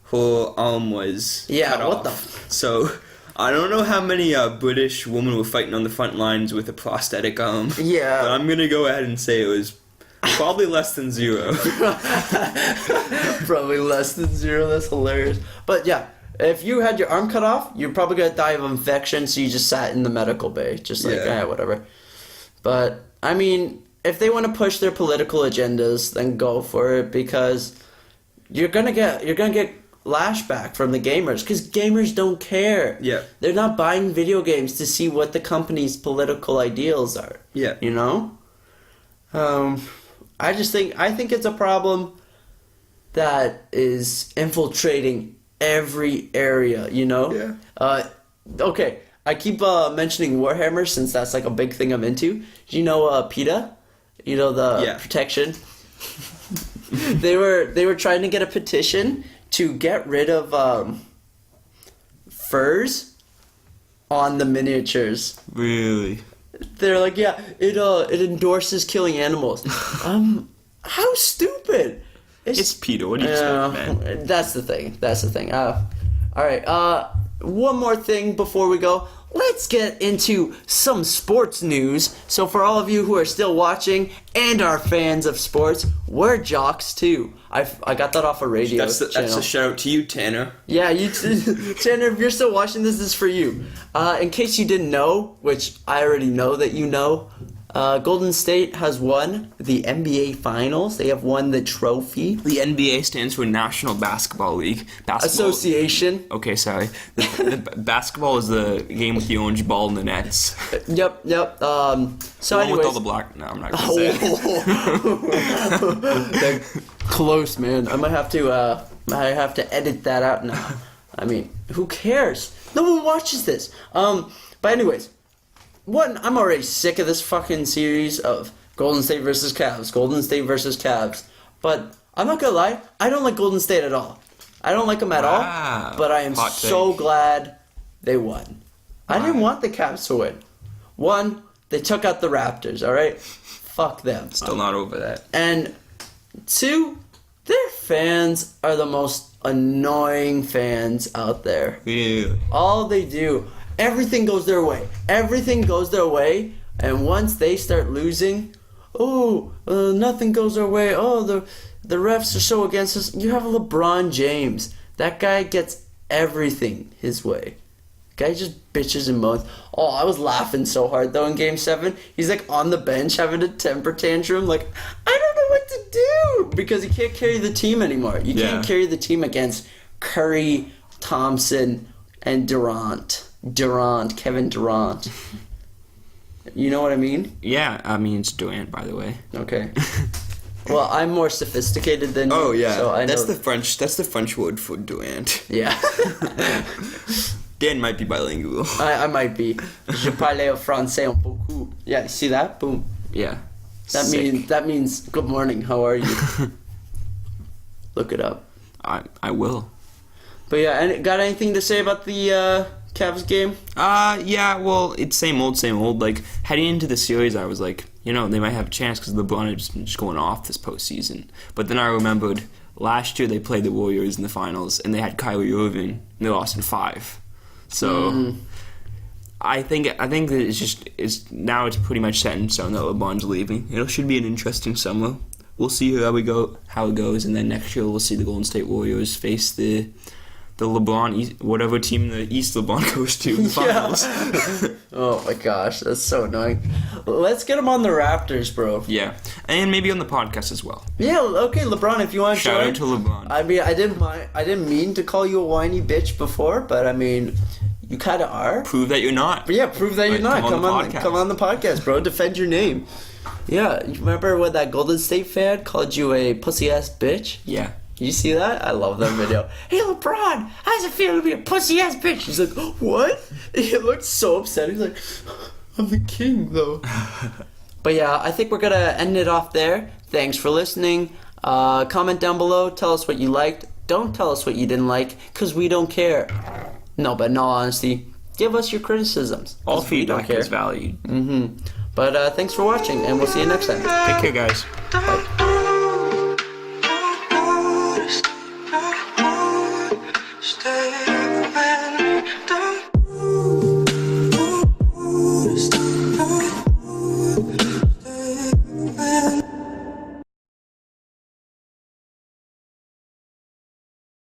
her arm was cut what off. So I don't know how many British women were fighting on the front lines with a prosthetic arm. Yeah, but I'm gonna go ahead and say it was probably less than 0. Probably less than 0. That's hilarious. But yeah. If you had your arm cut off, you're probably going to die of infection, so you just sat in the medical bay. Just like, whatever. But, I mean, if they want to push their political agendas, then go for it, because you're gonna get lashback from the gamers, because gamers don't care. Yeah. They're not buying video games to see what the company's political ideals are. Yeah. You know? I think it's a problem that is infiltrating every area, you know? Yeah. Okay, I keep mentioning Warhammer since that's like a big thing I'm into. Do you know PETA? You know, the protection? They were trying to get a petition to get rid of furs on the miniatures. Really? They're like, yeah, it endorses killing animals. How stupid! It's PETA. What do you expect, man? That's the thing. All right. One more thing before we go. let's get into some sports news. So for all of you who are still watching and are fans of sports, we're jocks too. I got that off a radio That's channel. a shout out to you, Tanner. Yeah, Tanner, if you're still watching this is for you. In case you didn't know, which I already know that you know, Golden State has won the NBA Finals. They have won the trophy. The NBA stands for National Basketball League. Association. Okay, sorry. The basketball is the game with the orange ball and the nets. Yep. So The one anyways, with all the black. No, I'm not gonna say it. Close, man. I might have to edit that out now. I mean, who cares? No one watches this. But anyways, I'm already sick of this fucking series of Golden State versus Cavs, Golden State versus Cavs. But I'm not gonna lie, I don't like Golden State at all. I don't like them at all. But I am Hot so take. glad they won. I didn't want the Cavs to win. One, they took out the Raptors. All right, fuck them. Still not over that. And two, their fans are the most annoying fans out there. Really? All they do, everything goes their way. Everything goes their way, and once they start losing, nothing goes their way. Oh, the refs are so against us. You have LeBron James. That guy gets everything his way. Guy just bitches and moans. Oh, I was laughing so hard though in Game 7. He's like on the bench having a temper tantrum. Like, I don't know what to do because he can't carry the team anymore. You can't carry the team against Curry, Thompson, and Kevin Durant. You know what I mean? Yeah, I mean it's Durant, by the way. Okay. Well, I'm more sophisticated than you. Oh yeah, so I that's know. the French word for Durant. Yeah. Dan might be bilingual. I might be. Je parle français un beaucoup. Yeah, see that? Boom. Yeah. That means good morning. How are you? Look it up. I will. But yeah, and got anything to say about the Cavs game? Yeah, well, it's same old. Like, heading into the series, I was like, they might have a chance because LeBron is just going off this postseason. But then I remembered last year they played the Warriors in the finals, and they had Kyrie Irving, and they lost in 5. So, I think that now it's pretty much set in stone that LeBron's leaving. It should be an interesting summer. We'll see how it goes, and then next year we'll see the Golden State Warriors face the LeBron, whatever team in the East LeBron goes to in the finals. Oh my gosh, that's so annoying. Let's get him on the Raptors, bro. Yeah, and maybe on the podcast as well. Yeah, okay, LeBron, if you want to Shout join. out to LeBron. I mean, I didn't mean to call you a whiny bitch before, but I mean, you kind of are. Prove that you're not. But yeah, prove that you're not. Come on the podcast, bro. Defend your name. Yeah, you remember when that Golden State fan called you a pussy ass bitch? Yeah. You see that? I love that video. Hey LeBron, how does it feel to be a pussy ass bitch? He's like, what? He looked so upset. He's like, I'm the king though. But yeah, I think we're gonna end it off there. Thanks for listening. Comment down below. Tell us what you liked. Don't tell us what you didn't like, cause we don't care. No, but in all honesty, give us your criticisms. All 'cause we don't feedback is valued. But thanks for watching, and we'll see you next time. Take care, guys. Bye.